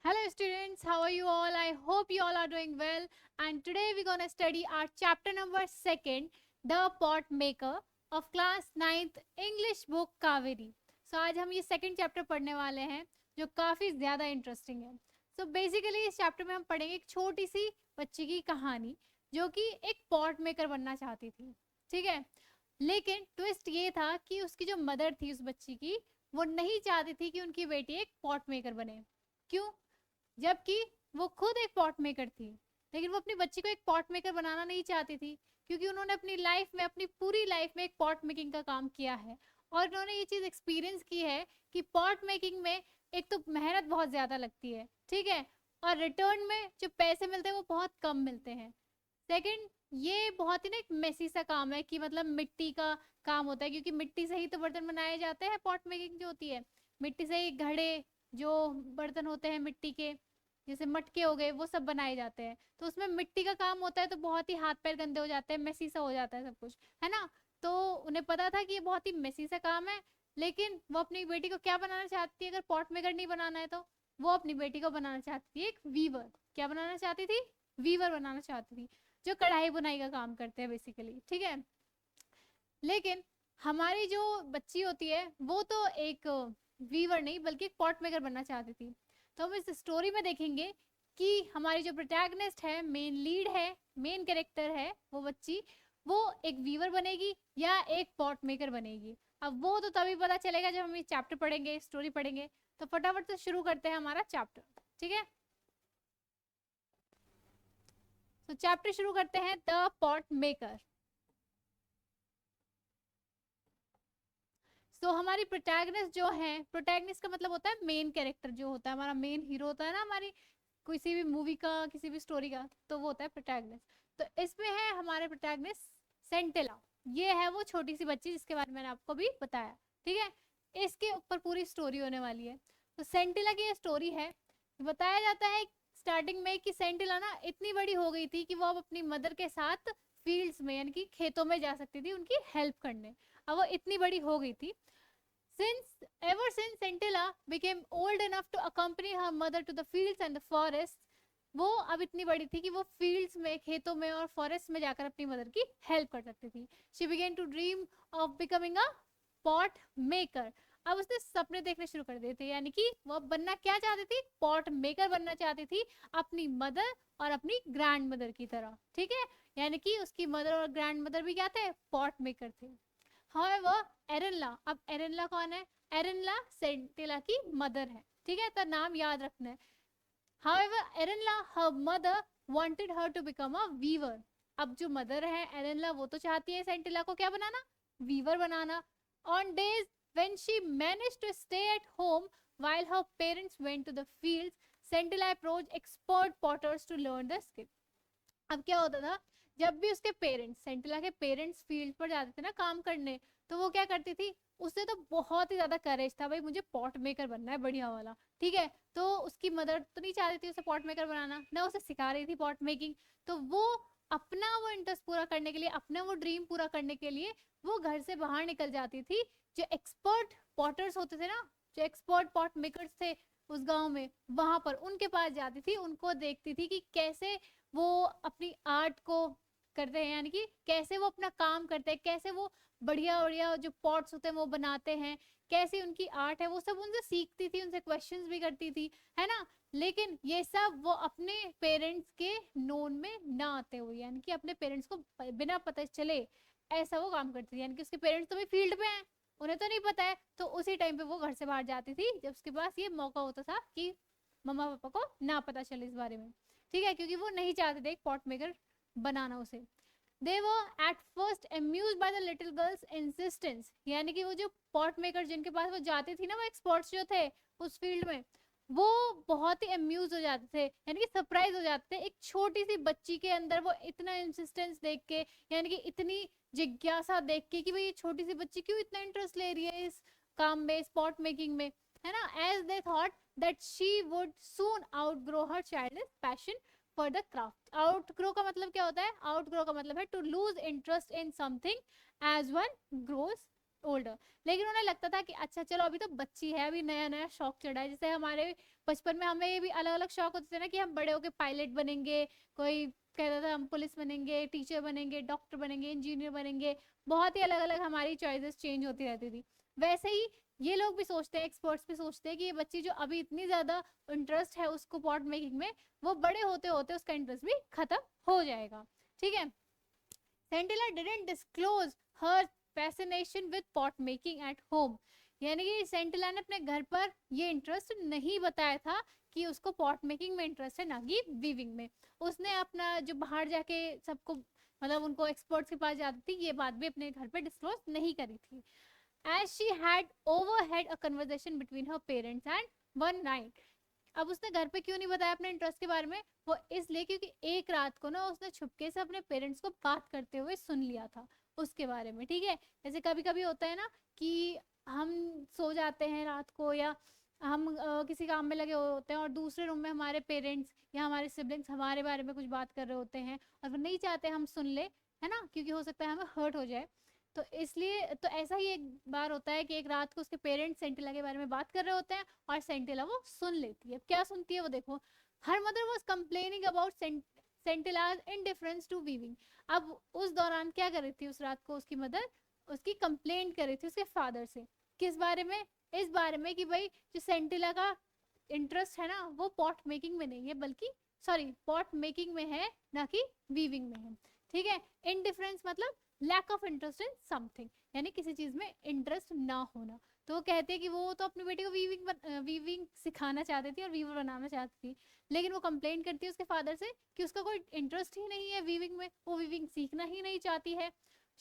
Hello students, how are you all? I hope you all are doing well. And today we're going to study our chapter number 2, The Pot Maker of class 9th English book Kaveri. So आज हम ये second chapter पढ़ने वाले हैं जो काफ़ी ज़्यादा interesting है. So basically इस चैप्टर में हम पढ़ेंगे एक छोटी सी बच्ची की कहानी जो कि एक पॉट मेकर बनना चाहती थी. ठीक है, लेकिन ट्विस्ट ये था कि उसकी जो मदर थी उस बच्ची की, वो नहीं चाहती थी कि उनकी बेटी एक पॉट मेकर बने. क्यों? जबकि वो खुद एक पॉट मेकर थी, लेकिन वो अपनी बच्ची को एक पॉट मेकर बनाना नहीं चाहती थी, क्योंकि उन्होंने अपनी लाइफ में, अपनी पूरी लाइफ में एक पॉट मेकिंग का काम किया है और उन्होंने ये चीज़ एक्सपीरियंस की है कि पॉट मेकिंग में एक तो मेहनत बहुत ज़्यादा लगती है, ठीक है, और रिटर्न में जो पैसे मिलते हैं वो बहुत कम मिलते हैं. सेकंड, ये बहुत ही ना एक मेसी सा काम है कि मतलब मिट्टी का काम होता है, क्योंकि मिट्टी से ही तो बर्तन बनाए जाते हैं. पॉट मेकिंग जो होती है, मिट्टी से ही घड़े, जो बर्तन होते हैं मिट्टी के, जैसे मटके हो गए, वो सब बनाए जाते हैं. तो उसमें मिट्टी का काम होता है, तो बहुत ही हाथ पैर गंदे हो जाते हैं, मेसी सा हो जाता है सब कुछ, है ना. तो उन्हें पता था कि ये बहुत ही मेसी सा काम है, लेकिन वो अपनी बेटी को क्या बनाना चाहती है? अगर पॉट मेकर नहीं बनाना है तो वो अपनी बेटी को बनाना चाहती थी एक वीवर. क्या बनाना चाहती थी? वीवर बनाना चाहती थी, जो कढ़ाई बुनाई का काम करते हैं बेसिकली. ठीक है, लेकिन हमारी जो बच्ची होती है वो तो एक वीवर नहीं बल्कि एक पॉट मेकर बनना चाहती थी. तो हम इस स्टोरी में देखेंगे कि हमारी जो प्रोटैगनिस्ट है, मेन लीड है, मेन कैरेक्टर है, वो बच्ची, वो एक वीवर बनेगी या एक पॉट मेकर बनेगी. अब वो तो तभी पता चलेगा जब हम ये चैप्टर पढ़ेंगे, स्टोरी पढ़ेंगे. तो फटाफट से शुरू करते हैं हमारा चैप्टर. ठीक है, तो चैप्टर शुरू करते हैं, द पॉट मेकर. तो हमारी प्रोटैगनिस्ट जो है, प्रोटैगनिस्ट का मतलब होता है मेन कैरेक्टर, जो होता है हमारा मेन हीरो होता है ना हमारी किसी भी मूवी का, किसी भी स्टोरी का, तो वो होता है प्रोटैगनिस्ट. तो इसमें है हमारे प्रोटैगनिस्ट सेंटिला. ये है वो छोटी सी बच्ची जिसके बारे में मैंने आपको भी बताया. ठीक है, इसके ऊपर पूरी स्टोरी होने वाली है. तो सेंटिला की ये स्टोरी है. बताया जाता है स्टार्टिंग में कि सेंटिला ना इतनी बड़ी हो गई थी कि वो अब अपनी मदर के साथ फील्ड्स में यानी कि खेतों में जा सकती थी उनकी हेल्प करने. अब वो इतनी बड़ी हो गई थी. Ever since Centilla became old enough to accompany her mother to the fields and the forests, वो अब इतनी बड़ी थी कि वो फील्ड्स में, खेतों में और फॉरेस्ट में जाकर अपनी मदर की हेल्प कर सकती थी. She began to dream of becoming a pot maker. अब उसने सपने देखने शुरू कर दिए थे, यानी कि वो बनना क्या चाहती थी? पॉट मेकर बनना चाहती थी, अपनी मदर और अपनी ग्रैंड मदर की तरह. ठीक है, यानी कि उसकी मदर और ग्रैंड मदर भी क्या थे? पॉट मेकर थे. However, एरेनला, अब एरेनला कौन है? एरेनला सेंटिला की मदर है. ठीक है, तो नाम याद रखना है. However, एरेनला, her mother wanted her to become a weaver. अब जो मदर है एरेनला, वो तो चाहती है सेंटिला को क्या बनाना? वीवर बनाना. On days when she managed to stay at home while her parents went to the fields, सेंटिला approached expert potters to learn the skill. अब क्या होता था, जब भी उसके पेरेंट्स, सेंटिला के पेरेंट्स फील्ड पर जाते थे ना काम करने, तो वो क्या करती थी, उससे तो बहुत ही ज्यादा करेज था, भाई मुझे पॉट मेकर बनना है बढ़िया वाला. ठीक है, तो उसकी मदर तो नहीं चाहती थी उसे पॉट मेकर बनाना, ना उसे सिखा रही थी पॉट मेकिंग. तो वो अपना वो इंटरेस्ट पूरा करने के लिए, अपना वो ड्रीम पूरा करने के लिए वो घर से बाहर निकल जाती थी. जो एक्सपर्ट पॉटर्स होते थे ना, जो एक्सपर्ट पॉट मेकर्स थे उस गांव में, वहां पर उनके पास जाती थी, उनको देखती थी कि कैसे वो अपनी आर्ट को करते हैं, यानी कि कैसे वो अपना काम करते हैं, कैसे वो बढ़िया बढ़िया जो पॉट्स होते हैं वो बनाते हैं, कैसी उनकी आर्ट है, वो सब उनसे सीखती थी, उनसे क्वेश्चंस भी करती थी, है ना. लेकिन ये सब वो अपने पेरेंट्स के नोन में ना आते हुए, यानी कि अपने पेरेंट्स को बिना पता चले ऐसा वो काम करती थी. यानी कि उसके पेरेंट्स तो भी फील्ड पे हैं, उन्हें तो नहीं पता है, तो उसी टाइम पे वो घर से बाहर जाती थी जब उसके पास ये मौका होता था कि मम्मा पापा को ना पता चले इस बारे में. ठीक है, क्योंकि वो नहीं चाहते थे एक पॉट मेकर बनाना उसे. They were at first amused by the little girl's insistence. यानी कि वो जो पॉट मेकर जिनके पास वो जाती थी ना, वो एक्सपर्ट्स जो थे उस फील्ड में, वो बहुत ही अम्यूज हो जाते थे, यानी कि सरप्राइज हो जाते थे एक छोटी सी बच्ची के अंदर वो इतना इंसिस्टेंस देख के, यानी कि इतनी जिज्ञासा देख के कि भाई ये छोटी सी बच्ची क्यों इतना इंटरेस्ट ले रही है इस काम में, इस पॉट मेकिंग में, है ना. As they thought that she would soon outgrow her childish passion for the craft. Outgrow का मतलब क्या होता है? आउटग्रो का मतलब है to lose interest in something as one grows older. लेकिन उन्हें लगता था कि अच्छा चलो अभी तो बच्ची है, अभी नया नया शौक चढ़ा है। जैसे हमारे बचपन में हमें ये भी अलग अलग शौक होते थे ना कि हम बड़े होके पायलट बनेंगे, कोई कहता था हम पुलिस बनेंगे, टीचर बनेंगे, डॉक्टर बनेंगे, इंजीनियर बनेंगे। बहुत ही अलग अलग हमारी चॉइसेस चेंज होती रहती थी। वैसे ही ये लोग भी सोचते हैं, एक्सपर्ट्स भी सोचते हैं कि ये बच्ची जो अभी इतनी ज्यादा इंटरेस्ट है उसको पॉट मेकिंग में, वो बड़े होते होते उसका इंटरेस्ट भी खत्म हो जाएगा। ठीक है। Sentila didn't disclose her fascination with pot making at home. यानी कि सेंटिला ने अपने घर पर ये इंटरेस्ट नहीं बताया था कि उसको पॉट मेकिंग में इंटरेस्ट है, ना कि वीविंग में। उसने अपना जो बाहर जाके सबको मतलब उनको एक्सपर्ट्स के पास जाती थी, ये बात भी अपने घर पे डिस्क्लोज नहीं करी थी। as she had overheard a conversation between her parents and one night। अब उसने घर पे क्यों नहीं बताया अपने इंटरेस्ट के बारे में? वो इसलिए क्योंकि एक रात को ना उसने छुपके से अपने पेरेंट्स को बात करते हुए सुन लिया था उसके बारे में। ठीक है। जैसे कभी कभी होता है ना कि हम सो जाते हैं रात को, या हम किसी काम में लगे हुए होते हैं और दूसरे रूम में हमारे पेरेंट्स या हमारे सिबलिंग्स हमारे बारे में कुछ बात कर रहे होते हैं और वो नहीं चाहते हम सुन ले, है ना, क्योंकि हो सकता है हमें हर्ट हो जाए। तो इसलिए तो ऐसा ही एक बार होता है कि एक रात को उसके पेरेंट्स सेंटिला के बारे में बात कर रहे होते हैं और सेंटिला वो सुन लेती है। अब क्या सुनती है वो देखो। Her mother was complaining about Sentila's indifference to weaving. अब उस दौरान क्या कर रही थी उस रात को उसकी मदर? उसकी कंप्लेंट कर रही थी उसके फादर से। किस बारे में? इस बारे में कि भाई जो सेंटिला का इंटरेस्ट है ना वो पॉट मेकिंग में नहीं है, बल्कि सॉरी पॉट मेकिंग में है, ना कि वीविंग में है। ठीक है। इनडिफरेंस मतलब lack of interest in something, यानी किसी चीज में इंटरेस्ट ना होना। तो वो कहते हैं कि वो तो अपनी बेटी को वीविंग सिखाना चाहती थी और वीवर बनाना चाहती थी, लेकिन वो कंप्लेंट करती है उसके फादर से कि उसका कोई इंटरेस्ट ही नहीं है वीविंग में, वो वीविंग सीखना ही नहीं चाहती है।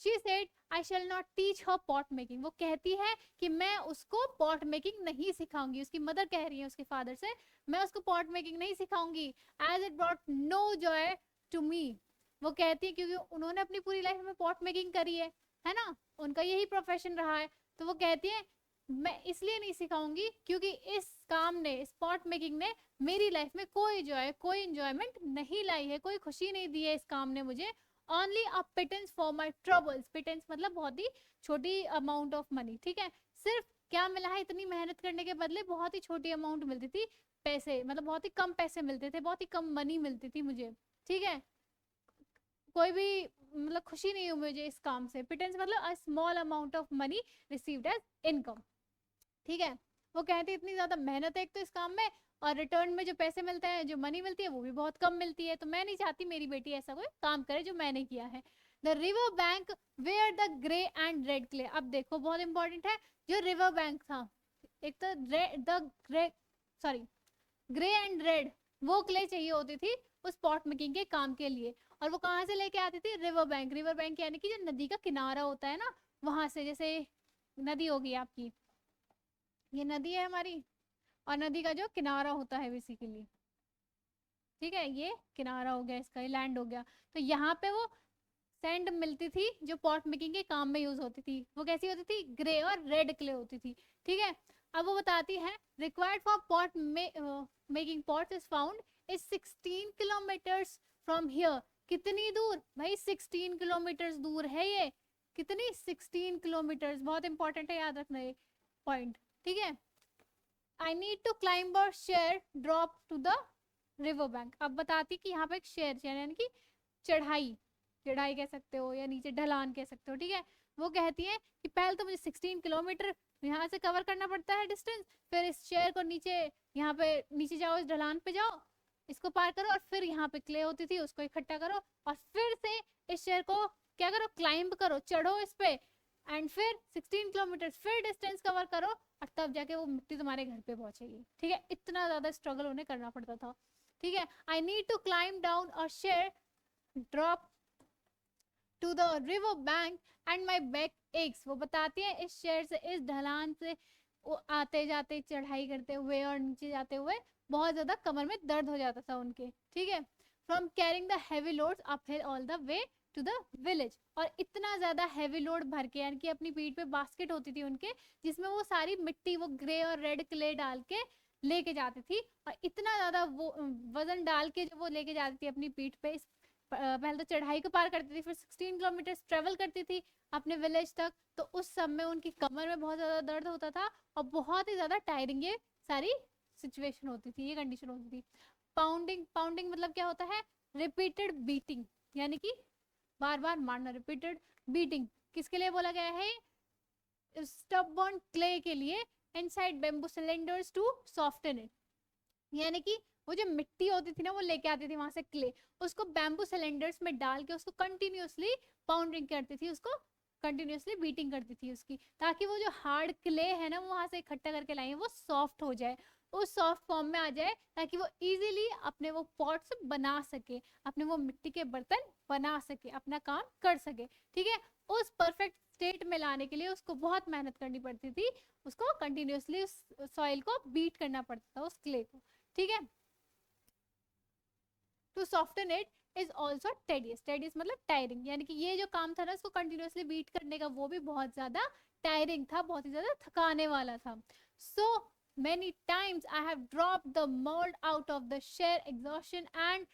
She said I shall not teach her pot making. वो कहती है कि मैं उसको पॉट मेकिंग नहीं सिखाऊंगी। उसकी मदर कह रही है उसके फादर से, मैं उसको पॉट मेकिंग नहीं सिखाऊंगी, as it brought no joy to me. वो कहती है क्योंकि उन्होंने अपनी पूरी लाइफ में पॉट मेकिंग करी है ना, उनका यही प्रोफेशन रहा है। तो वो कहती है मैं इसलिए नहीं सिखाऊंगी क्योंकि इस काम ने, इस पॉट मेकिंग ने मेरी लाइफ में कोई जॉय, कोई इंजॉयमेंट नहीं लाई है, कोई खुशी नहीं दी है इस काम ने मुझे। Only a pittance for my troubles. Pittance मतलब बहुत ही छोटी अमाउंट ऑफ मनी। ठीक है। सिर्फ क्या मिला है, इतनी मेहनत करने के बदले बहुत ही छोटी अमाउंट मिलती थी पैसे, मतलब बहुत ही कम पैसे मिलते थे, बहुत ही कम मनी मिलती थी मुझे। ठीक है। कोई भी मतलब खुशी नहीं हुई मुझे इस काम से। पिटेंस मतलब a small amount of money received as income. ठीक है। वो कहती है इतनी ज्यादा मेहनत है एक तो इस काम में, और रिटर्न में जो पैसे मिलते हैं, जो मनी मिलती है, वो भी बहुत कम मिलती है। तो मैं नहीं चाहती मेरी बेटी ऐसा कोई काम करे जो मैंने किया है। The river bank where the grey and red clay. अब देखो बहुत इंपॉर्टेंट है, जो रिवर बैंक था, एक तो the grey sorry grey and red, वो क्ले चाहिए होती थी उस पॉट मेकिंग के काम के लिए। और वो कहाँ से लेके आती थी? River bank. रिवर बैंक यानी कि जो नदी का किनारा होता है ना, वहां से। जैसे नदी होगी आपकी, ये नदी है हमारी, और नदी का जो किनारा होता है बेसिकली, ठीक है, ये किनारा हो गया इसका, ये लैंड हो गया। तो यहाँ पे वो सैंड मिलती थी जो पॉट मेकिंग के काम में यूज होती थी। वो कैसी होती थी? ग्रे और रेड क्ले होती थी। ठीक है। अब वो बताती है required for pot making pots is found is 16 kilometres from here. कितनी दूर भाई? 16 किलोमीटर्स दूर है ये। कितनी? 16 किलोमीटर्स। बहुत इंपॉर्टेंट है, याद रखना ये पॉइंट। ठीक है। आई नीड टू क्लाइंब और sheer drop to the river bank. अब बताती कि यहाँ पे एक शेयर यानी कि चढ़ाई, चढ़ाई कह सकते हो या नीचे ढलान कह सकते हो। ठीक है। वो कहती है कि पहले तो मुझे 16 किलोमीटर यहाँ से कवर करना पड़ता है डिस्टेंस, फिर इस शेयर को नीचे, यहाँ पे नीचे जाओ, इस ढलान पे जाओ, इसको पार करो, और फिर यहाँ पे क्ले होती थी उसको इकट्ठा करो, और फिर से इस शेयर को क्या करो? क्लाइंब करो, चढ़ो इस पे, एंड फिर 16 किलोमीटर फिर डिस्टेंस कवर करो, और तब जाके वो मिट्टी तुम्हारे घर पे पहुंचेगी। ठीक है। इतना ज्यादा स्ट्रगल उन्हें करना पड़ता था। ठीक है। I need to climb down और sheer drop to the river bank and my back aches. वो बताती है इस शेर से, इस ढलान से वो आते जाते, चढ़ाई करते हुए और नीचे जाते हुए बहुत ज्यादा कमर में दर्द हो जाता था उनके। ठीक है। From carrying the heavy loads uphill all the way to the village. और इतना ज्यादा हैवी लोड भर के, यानी कि अपनी पीठ पे बास्केट होती थी उनके, जिसमें वो सारी मिट्टी, वो ग्रे और रेड क्ले डाल के लेके जाती थी, और इतना ज्यादा वो वजन डाल के जो वो लेके जाती थी अपनी पीठ पे, पहले तो चढ़ाई को पार करती थी, फिर 16 किलोमीटर ट्रेवल करती थी अपने विलेज तक। तो उस समय उनकी कमर में बहुत ज्यादा दर्द होता था और बहुत ही ज्यादा टायरिंग ये सारी सिचुएशन होती थी, ये कंडीशन होती थी। पाउंडिंग, पाउंडिंग मतलब क्या होता है? रिपीटेड बीटिंग, यानी कि बार बार मारना, रिपीटेड बीटिंग। किसके लिए बोला गया है? स्टबबॉर्न क्ले के लिए, inside bamboo cylinders to soften it. यानी कि वो जो मिट्टी होती थी ना, वो लेके आती थी वहां से क्ले, उसको बैम्बू सिलेंडर्स में डाल के उसको कंटिन्यूअसली पाउंडिंग करती थी, उसको कंटिन्यूअसली बीटिंग करती थी उसकी, ताकि वो जो हार्ड क्ले है ना, वो वहां से इकट्ठा करके लाई वो सॉफ्ट हो जाए, उस सॉफ्ट फॉर्म में आ जाए, ताकि वो इजीली अपने वो पॉट्स बना सके, अपने वो मिट्टी के बर्तन बना सके, अपना काम कर सके। ठीक है, उस परफेक्ट स्टेट में लाने के लिए उसको बहुत मेहनत करनी पड़ती थी, उसको कंटिन्यूअसली उस सॉइल को बीट करना पड़ता था, उस क्ले को। ठीक है, to soften it is also tedious. Tedious मतलब टायरिंग, यानी कि ये जो काम था ना, इसको कंटिन्यूअसली बीट करने का, वो भी बहुत ज्यादा टायरिंग था, बहुत ही ज्यादा थकाने वाला था। सो many times I have dropped the mold out of the sheer exhaustion and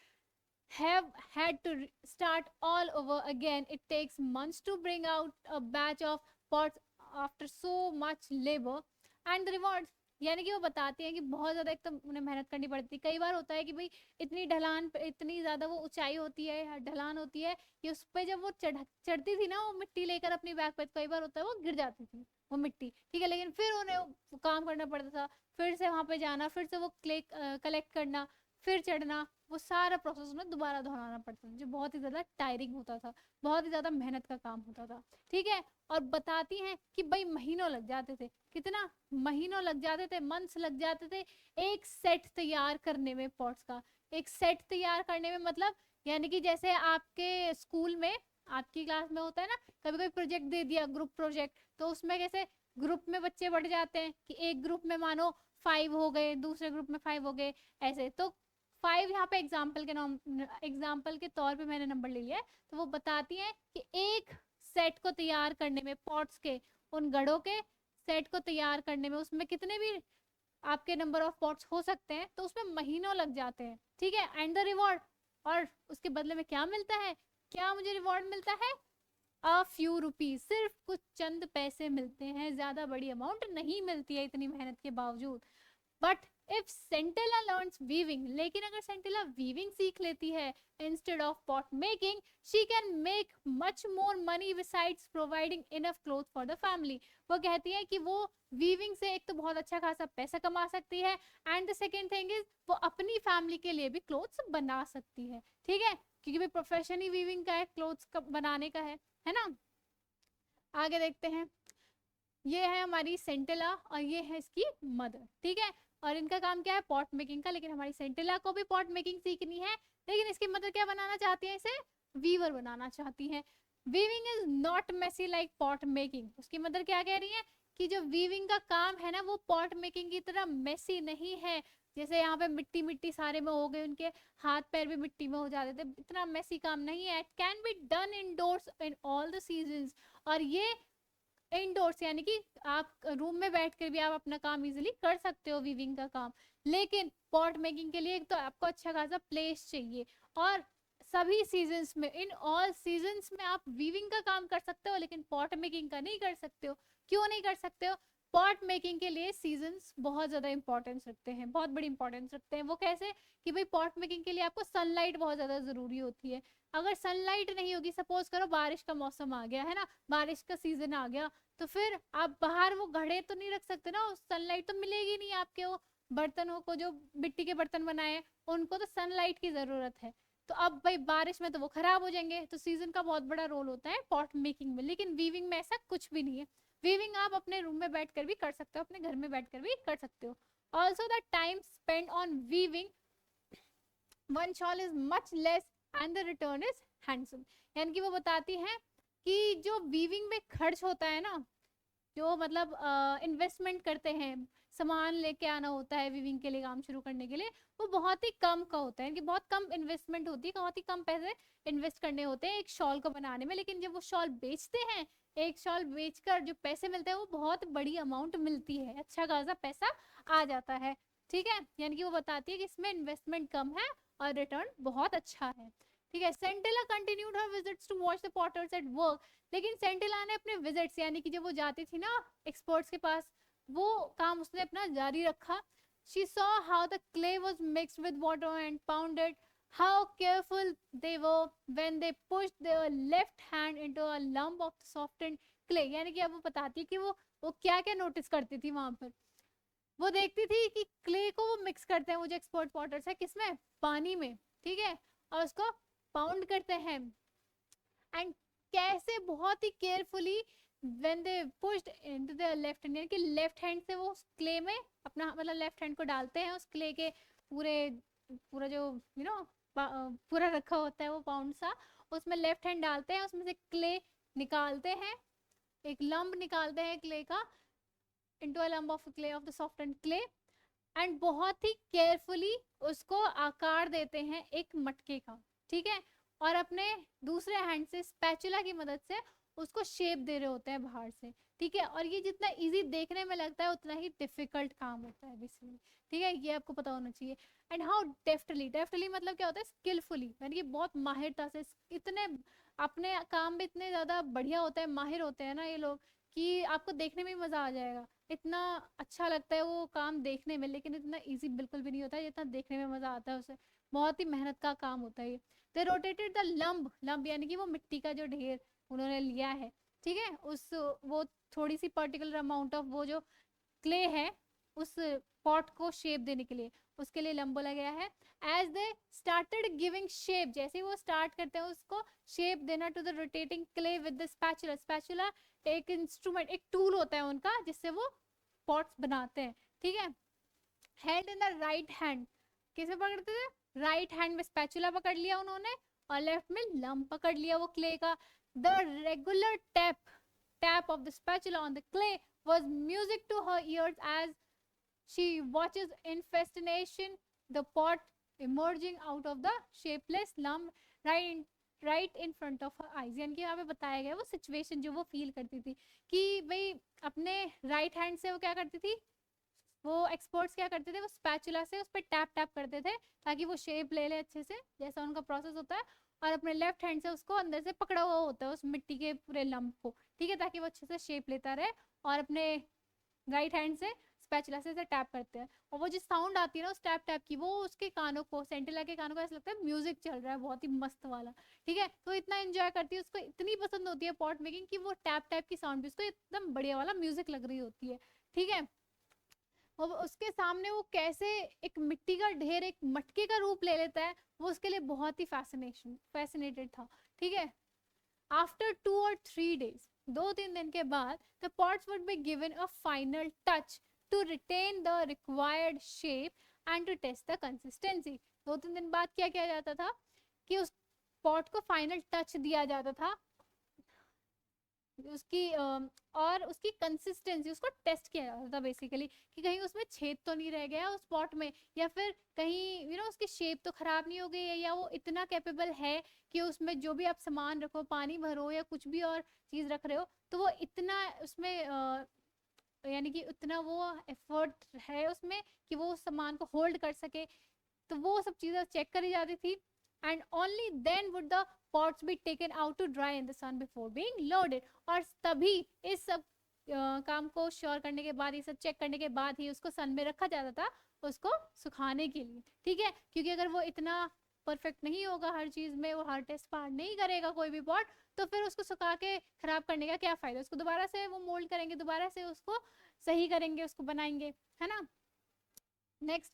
have had to start all over again. It takes months to bring out a batch of pots after so much labor and the rewards। यानी कि वो बताती हैं कि बहुत ज़्यादा एक तो उन्हें मेहनत करनी पड़ती है। कई बार होता है कि भाई इतनी ढलान, इतनी ज़्यादा वो ऊंचाई होती है, ढलान होती है कि उस पर जब वो चढ़ती थी ना, वो मिट्टी लेकर अपनी बैग पे, कई बार होता है वो गिर जाती थी वो मिट्टी। ठीक है, लेकिन फिर उन्हें काम करना पड़ता था, फिर से वहां पे जाना, फिर से वो क्ले कलेक्ट करना, फिर चढ़ना, वो सारा प्रोसेस उन्हें दोबारा दोहराना पड़ता था, जो बहुत ही ज्यादा टायरिंग होता था, बहुत ही ज्यादा मेहनत का काम होता था। ठीक है, और बताती हैं कि भाई महीनों लग जाते थे, कितना? महीनों लग जाते थे, मंथ्स लग जाते थे एक सेट तैयार करने में, पॉट्स का एक सेट तैयार करने में। मतलब यानी कि जैसे आपके स्कूल में, आपकी क्लास में होता है ना, कभी कोई प्रोजेक्ट दे दिया, ग्रुप प्रोजेक्ट, तो उसमें कैसे ग्रुप में बच्चे बढ़ जाते हैं कि एक ग्रुप में मानो 5 हो गए, दूसरे ग्रुप में 5 हो गए, ऐसे। तो 5 यहाँ पे एग्जाम्पल के तौर पे मैंने नंबर ले लिया है। तो वो बताती है कि एक सेट को तैयार करने में, पॉट्स के, उन गढ़ों के सेट को तैयार करने में, उसमें कितने भी आपके नंबर ऑफ पॉट्स हो सकते हैं, तो उसमें महीनों लग जाते हैं। ठीक है, एंड द रिवॉर्ड, और उसके बदले में क्या मिलता है? क्या मुझे रिवॉर्ड मिलता है? अ फ्यू रुपीज, सिर्फ कुछ चंद पैसे मिलते हैं, ज्यादा बड़ी अमाउंट नहीं मिलती है इतनी मेहनत के बावजूद। But if Centella learns weaving, लेकिन अगर सेंटेला वीविंग सीख लेती है instead of pot making, she can make much more money besides providing enough cloth for the family. वो कहती है कि वो वीविंग से एक तो बहुत अच्छा खासा पैसा कमा सकती है, and the second thing is वो अपनी फैमिली के लिए भी क्लोथ्स बना सकती है। ठीक है, क्योंकि भाई प्रोफेशन ही वीविंग का है, क्लोथ्स बनाने का है ना। आगे देखते हैं, ये है हमारी सेंटेला और ये है इसकी मदर। ठीक है, और इनका काम क्या है? पॉट मेकिंग का। लेकिन हमारी सेंटेला को भी पॉट मेकिंग सीखनी है, लेकिन इसकी मदर क्या बनाना चाहती है? इसे वीवर बनाना चाहती है। Weaving is not messy like pot making. उसकी मदर क्या कह रही है कि जो वीविंग का काम है ना, वो पॉट मेकिंग की तरह मेसी नहीं है। जैसे यहाँ पे मिट्टी मिट्टी सारे में हो गए, उनके हाथ पैर भी मिट्टी में हो जाते थे, इतना मेसी काम नहीं है। It can be done indoors in all the seasons. और ये इंडोर्स यानी कि आप रूम में बैठ कर भी आप अपना काम इजीली कर सकते हो, वीविंग का काम। लेकिन पॉट मेकिंग के लिए एक तो आपको अच्छा खासा प्लेस चाहिए, और सभी सीजन्स में, इन ऑल सीजन्स में आप वीविंग का काम कर सकते हो, लेकिन पॉट मेकिंग का नहीं कर सकते हो। क्यों नहीं कर सकते हो? पॉट मेकिंग के लिए सीजन्स बहुत ज्यादा इंपॉर्टेंस रखते हैं, बहुत बड़ी इंपॉर्टेंस रखते हैं। वो कैसे? कि भाई पॉट मेकिंग के लिए आपको सनलाइट बहुत ज्यादा जरूरी होती है। अगर सनलाइट नहीं होगी, सपोज करो बारिश का मौसम आ गया है ना, बारिश का सीजन आ गया, तो फिर आप बाहर वो घड़े तो नहीं रख सकते ना, सनलाइट तो मिलेगी नहीं आपके वो बर्तनों को, जो मिट्टी के बर्तन बनाए उनको तो सनलाइट की जरूरत है। तो अब भाई बारिश में तो वो खराब हो जाएंगे। तो सीजन का बहुत बड़ा रोल होता है पॉट मेकिंग में, लेकिन वीविंग में ऐसा कुछ भी नहीं है। वीविंग आप अपने रूम में बैठकर भी कर सकते हो, अपने घर में बैठकर भी कर सकते हो। Also the time spend on weaving one shawl is much less and the return is handsome. यानी कि वो बताती हैं कि जो वीविंग में खर्च होता है ना, जो मतलब इन्वेस्टमेंट करते हैं, सामान लेके आना होता है वीविंग के लिए, काम शुरू करने के लिए, वो बहुत ही कम का होता है। कि बहुत कम इन्वेस्टमेंट होती है, बहुत ही कम पैसे इन्वेस्ट करने होते हैं एक शॉल को बनाने में। लेकिन जब वो शॉल बेचते हैं, एक शॉल बेचकर जो पैसे मिलते हैं वो बहुत बड़ी अमाउंट मिलती है, अच्छा खासा पैसा आ जाता है। ठीक है, यानी कि वो बताती है कि इसमें इन्वेस्टमेंट कम है और रिटर्न बहुत अच्छा है। ठीक है। Sentila continued her visits to watch the potters at work, लेकिन सेंटिला ने अपने विजिट्स यानी कि जब वो जाती थी ना एक्सपर्ट्स के पास, वो काम उसने अपना जारी रखा। She saw how the clay was mixed with water and pounded, how careful they were when they pushed their left hand into a lump of softened clay। यानी कि अब वो बताती है कि वो क्या क्या नोटिस करती थी वहां पर। वो देखती थी कि क्ले को वो मिक्स करते हैं, वो जो एक्सपर्ट पॉटर्स है, किसमें, पानी में, ठीक है, और उसको पाउंड करते हैं। एंड कैसे बहुत ही carefully when they pushed into the left hand, यानी कि लेफ्ट हैंड से वो उस क्ले में अपना मतलब लेफ्ट हैंड को डालते हैं उस क्ले के पूरे पूरा जो पूरा रखा होता है वो पाउंड सा, उसमें लेफ्ट हैंड डालते हैं, उसमें से क्ले निकालते हैं, एक लंब निकालते हैं क्ले का, into a lump of clay of the softened clay, and बहुत ही केयरफुली उसको आकार देते हैं एक मटके का, ठीक है, और अपने दूसरे हैंड से स्पैचुला की मदद से उसको शेप दे रहे होते हैं बाहर से, ठीक है। और ये जितना इजी देखने में लगता है उतना ही डिफिकल्ट काम होता है बेसिकली, ठीक है, ये आपको पता होना चाहिए। एंड हाउ डेफ्टली, डेफ्टली मतलब क्या होता है, स्किलफुली, यानी कि बहुत माहिरता से, इतने अपने काम में इतने ज्यादा बढ़िया होते हैं, माहिर होते हैं ना ये लोग, कि आपको देखने में मजा आ जाएगा। इतना अच्छा लगता है वो काम देखने में, लेकिन इतना इजी बिल्कुल भी नहीं होता है जितना देखने में मजा आता है उसे। बहुत ही मेहनत का काम होता है ये। दे रोटेटेड द लंब, लंब यानी कि वो मिट्टी का जो ढेर उन्होंने लिया है, ठीक है, उस वो थोड़ी सी पर्टिकुलर अमाउंट ऑफ वो जो क्ले है उस पॉट को शेप देने के लिए, उसके लिए लंब बोला गया है। As they started giving shape, जैसे ही वो स्टार्ट करते हैं उसको शेप देना to the rotating clay with the spatula, spatula एक इंस्ट्रूमेंट, एक टूल होता है उनका जिससे वो पॉट्स बनाते हैं, ठीक है। Hand in the right hand, किसे पकड़ते थे, राइट हैंड में स्पैचुला पकड़ लिया उन्होंने, और लेफ्ट में लंब पकड़ लिया वो क्ले का। The regular tap tap of the spatula on the clay was music to her ears as she watches in fascination the pot emerging out of the shapeless lump right in front of her eyes। यानी कि यहाँ पे बताया गया वो situation जो वो feel करती थी कि भाई अपने राइट हैंड से वो क्या करती थी, वो एक्सपर्ट्स क्या करते थे, वो स्पैचुला से उस पर टैप टैप करते थे ताकि वो शेप ले ले अच्छे से, जैसा उनका प्रोसेस होता है, और अपने लेफ्ट हैंड से उसको अंदर से पकड़ा हुआ होता है उस मिट्टी के पूरे लंप को, ठीक है, ताकि वो अच्छे से शेप लेता रहे, और अपने राइट हैंड से स्पैचुला से टैप करते हैं। और वो जो साउंड आती है ना उस टैप टैप की, वो उसके कानों को, सेंटिला के कानों को ऐसा लगता है म्यूजिक चल रहा है बहुत ही मस्त वाला, ठीक है। तो इतना एंजॉय करती है, उसको इतनी पसंद होती है पॉट मेकिंग कि वो टैप टैप की साउंड भी उसको एकदम बढ़िया वाला म्यूजिक लग रही होती है, ठीक है। और उसके सामने वो कैसे एक मिट्टी का ढेर एक मटके का रूप ले लेता है, वो उसके लिए बहुत ही फैसिनेटेड था, ठीक है। आफ्टर 2 or 3 days, 2-3 दिन के बाद, the pots would be given a final touch to retain the required shape and to test the consistency. 2-3 दिन बाद क्या किया जाता था कि उस पॉट को फाइनल टच दिया जाता था, उसकी और उसकी कंसिस्टेंसी, उसको टेस्ट किया जाता था बेसिकली, कि कहीं उसमें छेद तो नहीं रह गया उस पॉट में, या फिर कहीं उसकी शेप तो खराब नहीं हो गई है, या वो इतना कैपेबल है कि उसमें जो भी आप सामान रखो, पानी भरो या कुछ भी और चीज रख रहे हो, तो वो इतना उसमें यानी कि उतना वो एफर्ट है उसमें कि वो उस सामान को होल्ड कर सके। तो वो सब चीजें चेक करी जाती थी, and only then would the pots be taken out to dry in the sun before being loaded। और तभी इस सब काम को श्योर करने के बाद, ये सब चेक करने के बाद ही उसको सन में रखा जाता था उसको सुखाने के लिए, ठीक है, क्योंकि अगर वो इतना परफेक्ट नहीं होगा हर चीज में, वो हर टेस्ट पार नहीं करेगा कोई भी पॉट, तो फिर उसको सुखा के खराब करने का क्या फायदा, उसको दोबारा से वो मोल्ड करेंगे, दोबारा से उसको सही करेंगे, उसको बनाएंगे, है ना। Next,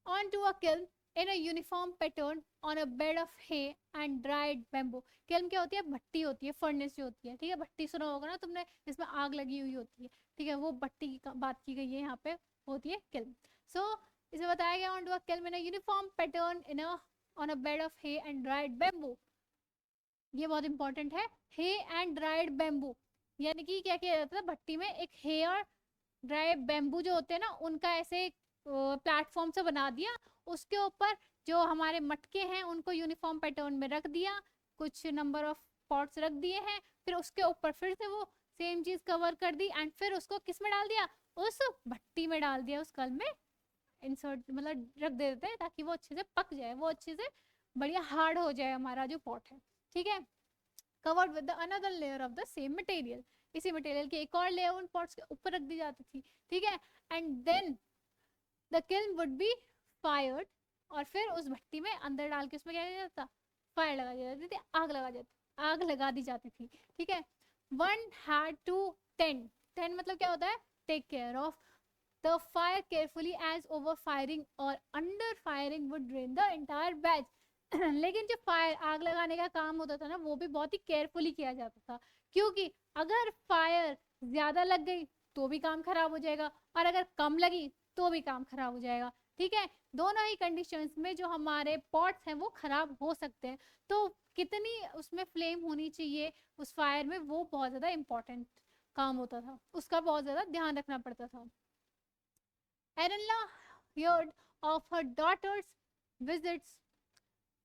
on to a kiln in a uniform pattern on a bed of hay and dried bamboo। kiln क्या होती है, भट्टी होती है, फर्नेस जो होती है, ठीक है, भट्टी सुना होगा ना तुमने, जिसमें आग लगी हुई होती है, ठीक है, वो भट्टी की बात की गई है यहाँ पे, होती है kiln। so इसे बताया गया on to a kiln in a uniform pattern in a on a bed of hay and dried bamboo। ये बहुत इंपॉर्टेंट है, हे एंड ड्राइड बैम्बू, यानी कि क्या किया जाता है भट्टी में, एक हे और ड्राई बैम्बू जो होते हैं ना उनका ऐसे प्लेटफॉर्म से बना दिया, उसके ऊपर जो हमारे मटके हैं उनको यूनिफॉर्म पैटर्न में रख दिया, कुछ नंबर ऑफ पॉट्स रख दिए हैं, फिर उसके ऊपर फिर से वो सेम चीज कवर कर दी, एंड फिर उसको किस में डाल दिया, उस भट्टी में डाल दिया, उस कल में इंसर्ट मतलब रख देते हैं ताकि वो अच्छे से पक जाए, वो अच्छे से बढ़िया हार्ड हो जाए हमारा जो पॉट है, ठीक है। Covered with another layer of the same material, इसी मटेरियल की एक और लेयर उन पॉट्स के ऊपर रख दी जाती थी, ठीक है। And then the kiln would be fired, और फिर उस भट्टी में अंदर डाल के उसमें क्या किया जाता, फायर लगा दी जाती थी, आग लगा दी जाती थी, ठीक है। One had to tend, tend मतलब क्या होता है, take care of the fire carefully as over firing और under firing would drain the entire batch. लेकिन जो फायर आग लगाने का काम होता था ना, वो भी बहुत ही केयरफुली किया जाता था, क्योंकि अगर फायर ज्यादा लग गई तो भी काम खराब हो जाएगा, और अगर कम लगी तो भी काम खराब हो जाएगा, ठीक है। दोनों ही कंडीशंस में जो हमारे पॉट्स हैं वो खराब हो सकते हैं, तो कितनी उसमें फ्लेम होनी चाहिए उस फायर में, वो बहुत ज्यादा इंपॉर्टेंट काम होता था, उसका बहुत ज्यादा ध्यान रखना पड़ता था। एरेनला heard of her daughter's visits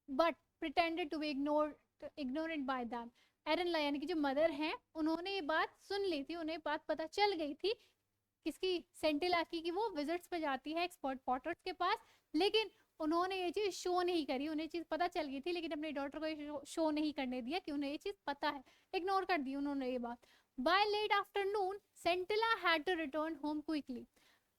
but pretended to be ignorant by them. एरेनला यानी कि जो मदर हैं, उन्होंने ये बात सुन ली थी, उन्हें बात पता चल गई थी किसकी, सेंटिला की, कि वो विजिट्स पे जाती है एक्सपर्ट पॉटर्स के पास, लेकिन उन्होंने ये चीज शो नहीं करी, उन्हें चीज पता चल गई थी लेकिन अपनी डॉटर को शो नहीं करने दिया कि उन्हें ये चीज पता है, इग्नोर कर दी उन्होंने ये बात। By late afternoon Sentila had to return home quickly,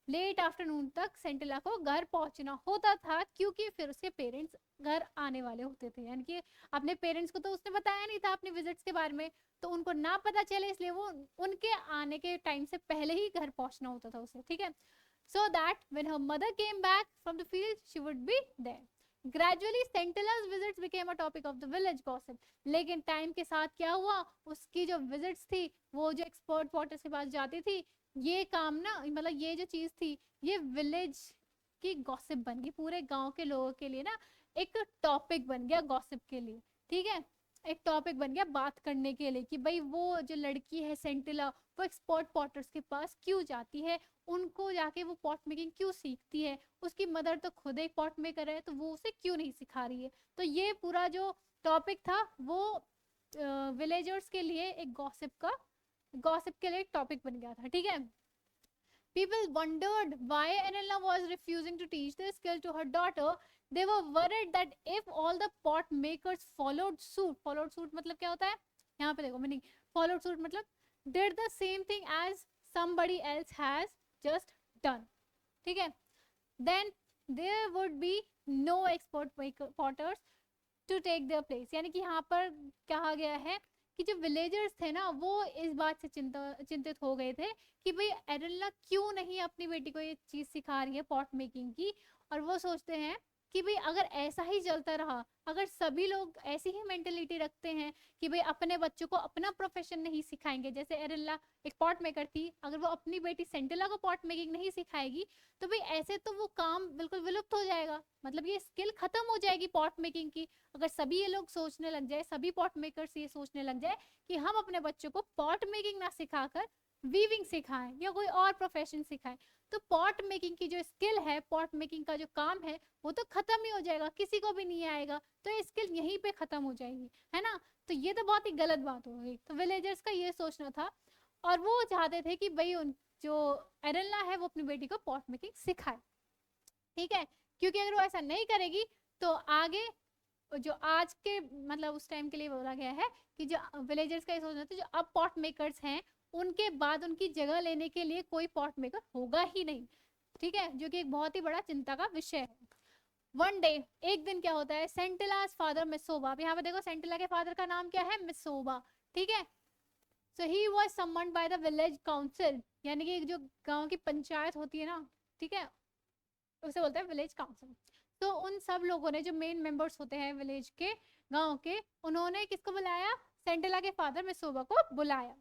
late afternoon तक सेंटिला को घर पहुंचना होता था, क्योंकि फिर उसके पेरेंट्स घर आने वाले होते थे, यानी कि अपने पेरेंट्स को तो उसने बताया नहीं था अपने विजिट्स के बारे में, तो उनको ना पता चले, इसलिए वो उनके आने के टाइम से पहले ही घर पहुंचना होता था उसे, ठीक है। So that when her mother came back from the field she would be there. Gradually Sentila's visits became a topic of the village gossip, लेकिन टाइम के साथ क्या हुआ, उसकी जो विजिट्स थी, वो जो एक्सपर्ट पॉटर्स के पास जाती थी, ये काम ना, मतलब ये जो चीज थी, ये विलेज की गॉसिप बन गई, पूरे गांव के लोगों के लिए ना एक टॉपिक बन गया गॉसिप के लिए, ठीक है। एक टॉपिक बन गया बात करने के लिए कि भाई वो जो लड़की है सेंटिला, वो एक्सपर्ट पॉटर्स के पास क्यों जाती है, उनको जाके वो पॉट मेकिंग क्यों सीखती है, उसकी मदर तो खुद एक पॉट मेकर है, तो वो उसे क्यों नहीं सिखा रही है। तो ये पूरा जो टॉपिक था वो विलेजर्स के लिए एक गॉसिप के लिए एक टॉपिक बन गया था, ठीक है। People wondered why Anella was refusing to teach the skill to her daughter. They were worried that if all the pot makers followed suit मतलब क्या होता है, यहाँ पे देखो मीनिंग, followed suit मतलब did the same thing as somebody else has just done, ठीक है, then there would be no expert potters to take their place। यानी कि यहाँ पर कहा गया है कि जो विलेजर्स थे ना, वो इस बात से चिंतित हो गए थे कि भाई एरेनला क्यों नहीं अपनी बेटी को ये चीज सिखा रही है पॉट मेकिंग की, और वो सोचते हैं कि भाई अगर ऐसा ही चलता रहा, अगर सभी लोग ऐसी ही मेंटेलिटी रखते हैं कि भाई अपने बच्चों को अपना प्रोफेशन नहीं सिखाएंगे, जैसे एरेनला एक पॉट मेकर थी, अगर वो अपनी बेटी सेंटिला को पॉट मेकिंग नहीं सिखाएगी, तो भाई ऐसे तो वो काम बिल्कुल विलुप्त हो जाएगा, मतलब ये स्किल खत्म हो जाएगी पॉट मेकिंग की। अगर सभी ये लोग सोचने लग जाए, सभी पॉट मेकर्स ये सोचने लग जाए कि हम अपने बच्चों को पॉट मेकिंग ना सिखाकर वीविंग सिखाएं या कोई और प्रोफेशन सिखाएं, तो पॉट मेकिंग की जो स्किल है, पॉट मेकिंग का जो काम है, वो तो खत्म ही हो जाएगा, किसी को भी नहीं आएगा, तो ये स्किल यहीं पे खत्म हो जाएगी, है ना। तो ये तो बहुत ही गलत बात हो गई, तो विलेजर्स का ये सोचना था, और वो चाहते थे कि भाई उन जो एरेनला है वो अपनी बेटी को पॉट मेकिंग सिखाए, ठीक है, क्योंकि अगर वो ऐसा नहीं करेगी तो आगे जो आज के मतलब उस टाइम के लिए बोला गया है कि जो विलेजर्स का ये सोचना था, जो अब पॉट मेकर्स हैं उनके बाद उनकी जगह लेने के लिए कोई पॉट मेकर होगा ही नहीं, ठीक है, जो कि एक बहुत ही बड़ा चिंता का विषय है। वन डे, एक दिन क्या होता है, सेंटिलास फादर मिसोबा, यहाँ पे देखो सेंटिला के फादर का नाम क्या है, मिसोबा, ठीक है। So he was summoned by the village council, यानी कि जो गांव की पंचायत होती है ना, ठीक है, उसे बोलते हैं विलेज काउंसिल। तो उन सब लोगों ने, जो मेन मेंबर्स होते हैं विलेज के, गांव के, उन्होंने किसको बुलाया, सेंटिला के फादर मिसोबा को बुलाया,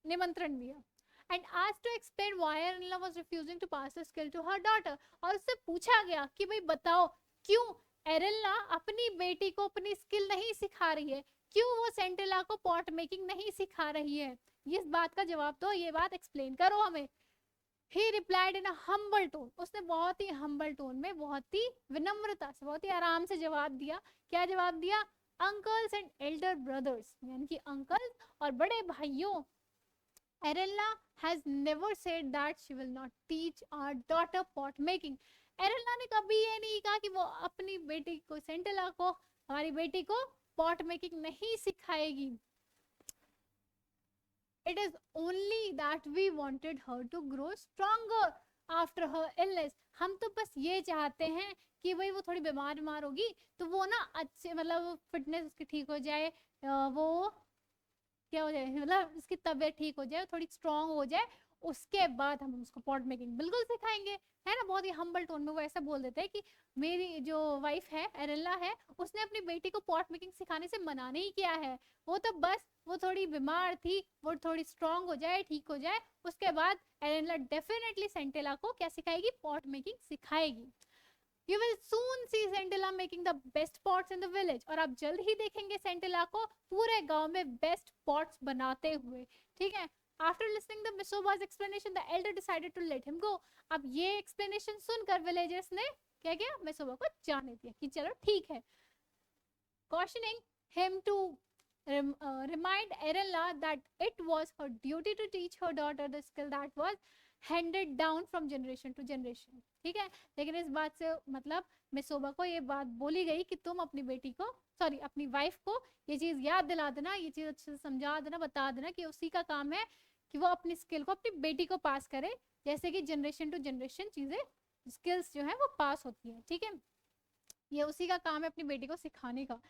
निमंत्रण दिया, and asked to explain why Anila was refusing to pass the skill to her daughter। और उससे पूछा गया कि भाई बताओ क्यों एरेला अपनी बेटी को अपनी स्किल नहीं सिखा रही है, क्यों वो सेंटिला को पॉट मेकिंग नहीं सिखा रही है, इस बात का जवाब दो, ये बात एक्सप्लेन करो हमें। He replied in a humble tone, उसने बहुत ही हम्बल टोन में, बहुत ही विनम्रता से, बहुत ही आराम से जवाब दिया। क्या जवाब दिया, अंकल्स एंड एल्डर ब्रदर्स, यानी कि अंकल और बड़े भाइयों, Arella has never said that she will not teach our daughter pot making। एरेला ने कभी ये नहीं कहा कि वो अपनी बेटी को, सेंटेला को, हमारी बेटी को पॉट मेकिंग नहीं सिखाएगी. It is only that we wanted her to grow stronger after her illness. हम तो बस ये चाहते हैं कि भाई वो थोड़ी बीमार होगी तो वो ना अच्छे मतलब फिटनेस उसकी ठीक हो जाए, वो क्या हो जाए, मतलब उसकी तबीयत ठीक हो जाए, थोड़ी स्ट्रांग हो जाए, उसके बाद हम उसको पॉट मेकिंग बिल्कुल सिखाएंगे, है ना. बहुत ही हम्बल टोन में वो ऐसा बोल देते हैं कि मेरी जो वाइफ है एरेला है, उसने अपनी बेटी को पॉट मेकिंग सिखाने से मना नहीं किया है, वो तो बस वो थोड़ी बीमार थी, वो थोड़ी स्ट्रांग हो जाए, ठीक हो जाए, उसके बाद एरेला डेफिनेटली सेंटेला को क्या सिखाएगी, पॉट मेकिंग सिखाएगी. You will soon see Centilla making the best pots in the village. और आप जल्द ही देखेंगे सेंटेला को पूरे गांव में बेस्ट पॉट्स बनाते हुए. ठीक है. After listening the Misoba's explanation, the elder decided to let him go. अब ये explanation सुनकर villagers ने क्या किया, मिसोबा को जाने दिया कि चलो ठीक है. Cautioning him to remind Arella that it was her duty to teach her daughter the skill that was handed down from generation to generation. ठीक है. लेकिन इस बात से मतलब मिसोबा को ये बात बोली गई कि तुम अपनी बेटी को, सॉरी अपनी वाइफ को ये चीज याद दिला देना, ये चीज अच्छे से समझा देना, बता देना कि उसी का काम है कि वो अपनी स्किल को अपनी बेटी को पास करे, जैसे कि जनरेशन टू जनरेशन चीजें स्किल्स जो है वो पास होती है. ठीक है. ये उसी का काम है अपनी बेटी को सिखाने का.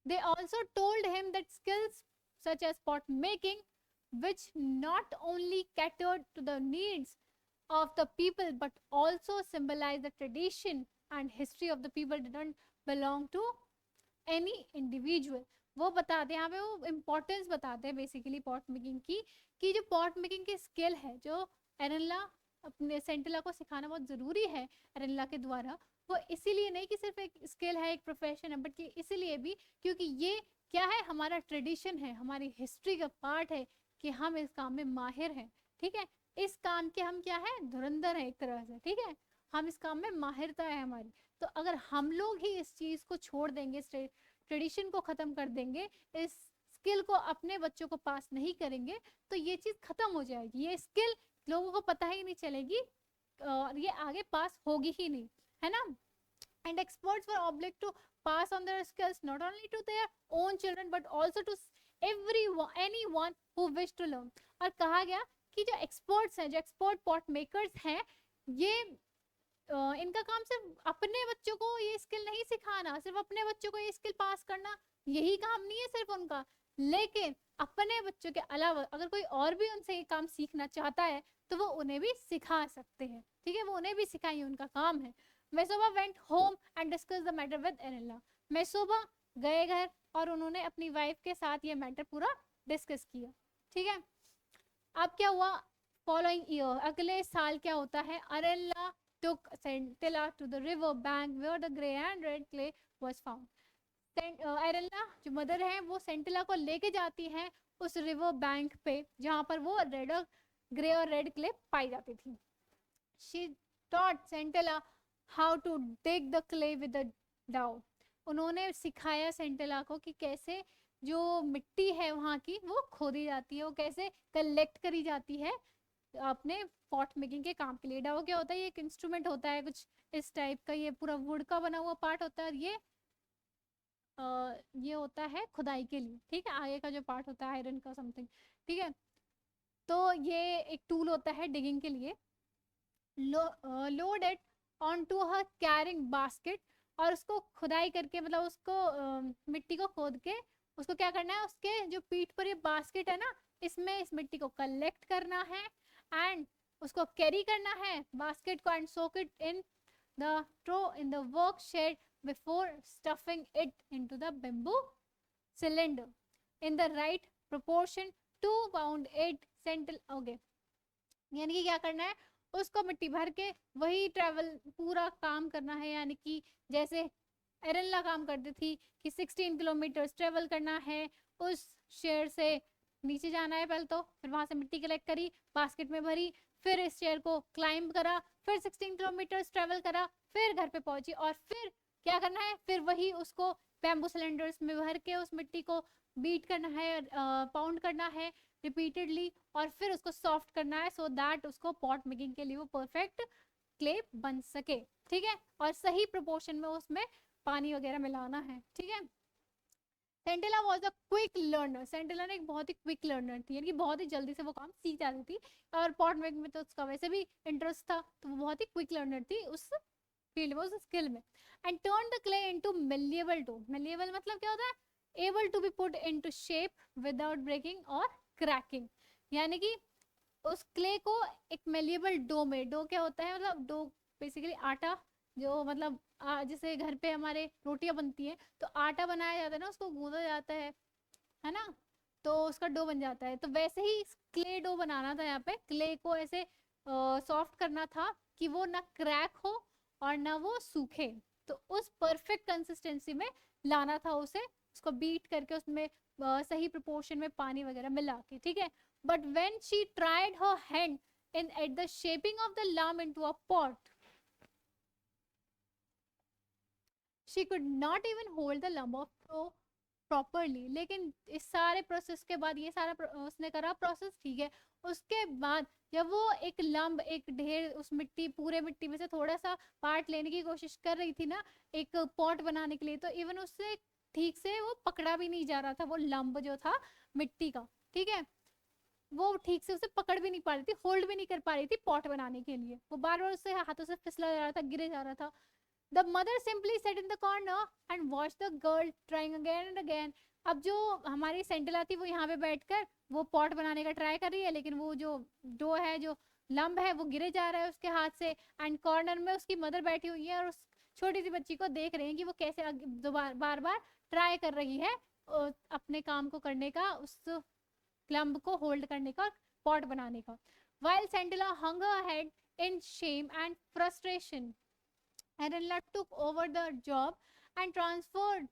They also told him that skills such as pot making, which not only catered to the needs of the people but also symbolize the tradition and history of the people, didn't belong to any individual. वो बताते हैं यहाँ पे, वो importance बताते हैं basically pot making की, कि जो पॉट मेकिंग की स्किल है जो एरेला अपने सेंटेला को सिखाना बहुत ज़रूरी है एरेला के द्वारा, वो इसीलिए नहीं कि सिर्फ एक स्किल है, एक प्रोफेशन है, बट इसीलिए भी क्योंकि ये क्या है, हमारा ट्रेडिशन है, हमारी हिस्ट्री का पार्ट है कि हम इस काम में माहिर हैं. ठीक है. इस काम के हम क्या है, धुरंधर है एक तरह से. ठीक है. हम इस काम में माहिरता है हमारी. तो अगर हम लोग ही इस चीज़ को छोड़ देंगे, ट्रेडिशन को ख़त्म कर देंगे, इस स्किल को अपने बच्चों को पास नहीं करेंगे, तो ये चीज़ ख़त्म हो जाएगी. ये स्किल लोगों को पता ही नहीं चलेगी और ये आगे पास होगी ही नहीं, है ना. And experts were obliged to pass on their skills not only to their own children but also to anyone who wished to learn. और कहा गया कि जो एक्सपर्ट्स हैं, जो एक्सपर्ट पॉट मेकर्स हैं, ये इनका काम सिर्फ अपने बच्चों को ये स्किल नहीं सिखाना, सिर्फ अपने बच्चों को ये स्किल पास करना, यही काम नहीं है सिर्फ उनका, लेकिन अपने बच्चों के अलावा अगर कोई और भी उनसे ये काम सीखना चाहता है तो वो उन्हें भी सिखा सकते हैं. ठीक है. वो उन्हें भी सिखाइए, उनका काम है. Mesoba went home and discuss the matter with एरेला. मेसोबा गए घर और उन्होंने अपनी वाइफ के साथ ये मैटर पूरा डिस्कस किया. ठीक है. अब क्या हुआ, फॉलोइंग ईयर, अगले साल क्या होता है, एरेला took Centilla to the river bank where the grey and red clay was found. एरेला जो मदर है वो सेंटिला को लेके जाती है उस रिवर बैंक पे जहाँ पर वो रेड और ग्रे और रेड क्ले पाई जाती थी. She taught Centilla how to dig the clay with the dowel. उन्होंने सिखाया सेंटिला को कि कैसे जो मिट्टी है वहाँ की वो खोदी जाती है, वो कैसे कलेक्ट करी जाती है अपने पॉट मेकिंग के काम के लिए. डाओ क्या होता है, ये एक इंस्ट्रूमेंट होता है कुछ इस टाइप का, ये पूरा वुड का बना हुआ पार्ट होता है और ये होता है खुदाई के लिए. ठीक है. आगे का जो पार्ट होता है आयरन का समथिंग. ठीक है. तो ये एक टूल होता है डिगिंग के लिए. Load it on to her carrying basket, और उसको खुदाई करके मतलब उसको मिट्टी को खोद के उसको क्या करना है, उसके जो पीठ पर ये बास्केट है ना, इसमें इस मिट्टी को कलेक्ट करना है एंड उसको कैरी करना है बास्केट को and soak it in the trough in the work shed before stuffing it into the bamboo cylinder in the right proportion to pound 8 सेंटल. ओके. यानी कि क्या करना है, उसको मिट्टी भर के वही ट्रैवल पूरा काम करना है, यानी कि जैसे एरेला काम करती थी कि 16 किलोमीटर ट्रेवल करना है, उस शेयर से नीचे जाना है पहले तो, फिर वहां से मिट्टी कलेक्ट करी, बास्केट में भरी, फिर इस शेयर को क्लाइंब करा, फिर 16 किलोमीटर ट्रेवल करा, फिर घर पे पहुंची, और फिर क्या करना है, फिर वही उसको बैम्बू सिलेंडर्स में भर के उस मिट्टी को बीट करना है, पाउंड करना है रिपीटेडली, और फिर उसको सॉफ्ट करना है सो दैट उसको पॉट मेकिंग के लिए वो परफेक्ट क्ले बन सके, ठीक है, और सही प्रोपोर्शन में उसमें पानी वगैरह मिलाना है, ठीक है। Centella was a quick learner, Centella ने एक बहुत ही क्विक लर्नर थी, यानी कि बहुत ही जल्दी से वो काम सीख जाती थी, और पॉट मेकिंग में तो उसका वैसे भी इंटरेस्ट था, तो वो बहुत ही क्विक लर्नर थी उस फील्ड में, उस स्किल में। And turn the clay into malleable dough, malleable मतलब क्या होता है, able to be put into shape without breaking और क्रैकिंग, यानी कि उस क्ले को एक मेलिएबल डो में, डो क्या होता है, मतलब डो बेसिकली आटा, जो मतलब जैसे घर पे हमारे रोटियां बनती हैं तो आटा बनाया जाता है ना, उसको गूंदा जाता है ना, तो उसका डो बन जाता है, तो वैसे ही क्ले डो बनाना था, यहाँ पे क्ले को ऐसे सॉफ्ट करना था कि वो ना क्रैक हो और ना वो सूखे, तो उस परफेक्ट कंसिस्टेंसी में लाना था उसे, उसको बीट करके उसमें सही प्रोपोर्शन में पानी वगैरह मिला के, ठीक है। But when she tried her hand in at the shaping of the lump into a pot, she could not even hold the lump of dough properly, लेकिन इस सारे प्रोसेस के बाद, ये सारा उसने करा प्रोसेस, ठीक है, उसके बाद जब वो एक लंब, एक ढेर उस मिट्टी, पूरे मिट्टी में से थोड़ा सा पार्ट लेने की कोशिश कर रही थी ना एक पॉट बनाने के लिए, तो इवन उससे ठीक से वो पकड़ा भी नहीं जा रहा था, वो लंब जो था मिट्टी का, ठीक है, वो ठीक से उसे पकड़ भी नहीं पा रही थी, होल्ड भी नहीं कर पा रही थी पॉट बनाने के लिए, वो बार बार उससे हाथों से फिसला जा रहा था, गिरे जा रहा था। The mother simply sat in the corner and watched the girl trying again and again. अब जो हमारी सेंटेला थी वो यहाँ पे बैठकर वो पॉट बनाने का ट्राई कर रही है, लेकिन वो जो डो है, जो लंब है, वो गिरे जा रहा है उसके हाथ से, एंड कॉर्नर में उसकी मदर बैठी हुई है और उस छोटी सी बच्ची को देख रहे हैं कि वो कैसे दोबारा बार बार ट्राई कर रही है अपने काम को करने का, उस लंब को होल्ड करने का, पॉट बनाने का। While Santilla hung her head in shame and frustration, Arella took over the job and transformed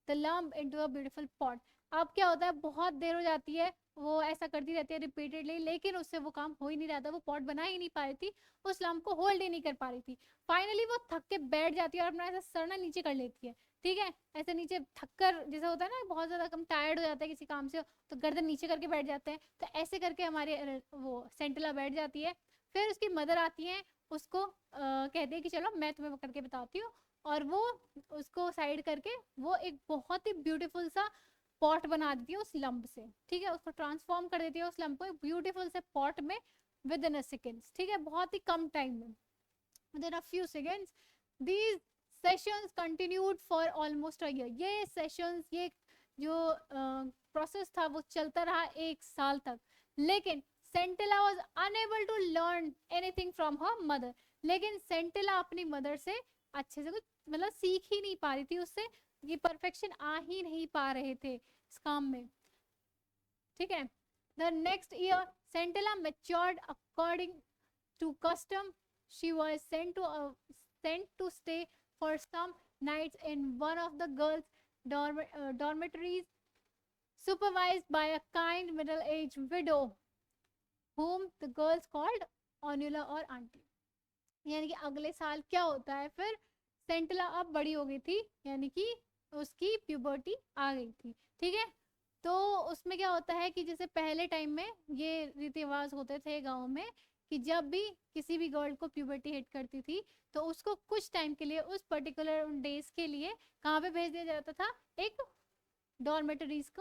the lump into a beautiful pot. अब क्या होता है, बहुत देर हो जाती है, वो ऐसा करती रहती है रिपीटेडली, लेकिन उससे वो काम हो ही नहीं रहा था, वो पॉट बना ही नहीं पा रही थी, उस लम्ब को होल्ड ही नहीं कर पा रही थी। फाइनली वो थक के बैठ जाती है और अपना ऐसा सर ना नीचे कर लेती है, ठीक है, ऐसे नीचे थक कर, जैसे होता है ना बहुत ज्यादा कम टायर्ड हो जाता है किसी काम से, तो गर्दन नीचे करके बैठ जाते हैं, तो ऐसे करके हमारे वो सेंटेला बैठ जाती है। फिर उसकी मदर आती है, उसको कहते हैं कि चलो मैं तुम्हें करके बताती हूँ, और वो उसको साइड करके वो एक बहुत ही ब्यूटीफुल सा पॉट बना देती है उस लंब से, ठीक है, उसको ट्रांसफॉर्म कर देती है उस लंब को एक ब्यूटीफुल से पॉट में विद इन अ सेकेंड्स, ठीक है, बहुत ही कम टाइम में, with in a few seconds. These sessions continued for almost a year, ये सेशंस, ये जो प्रोसेस था वो चलता रहा एक साल तक, लेकिन Sentela was unable to learn anything from her mother, लेकिन सेंटेला अपनी मदर से अच्छे से कुछ मतलब सीख ही नहीं पा रही थी, उससे ये परफेक्शन आ ही नहीं पा रहे थे इस काम में, ठीक है। The next year Sentela matured according to custom, she was sent to stay for some nights in one of the girls' dormitories, supervised by a kind middle-aged widow whom the girls called Onula और aunty. यानी कि अगले साल क्या होता है फिर, Centella अब बड़ी हो गई थी, यानी कि उसकी प्यूबर्टी आ गई थी, ठीक है, तो उसमें क्या होता है कि जैसे पहले टाइम में ये रीति रिवाज होते थे गाँव में कि जब भी किसी भी गर्ल को प्यूबर्टी हिट करती थी तो उसको कुछ टाइम के लिए, उस पर्टिकुलर डेज के लिए कहाँ पे भेज दिया जाता था, एक डॉर्मेटरीज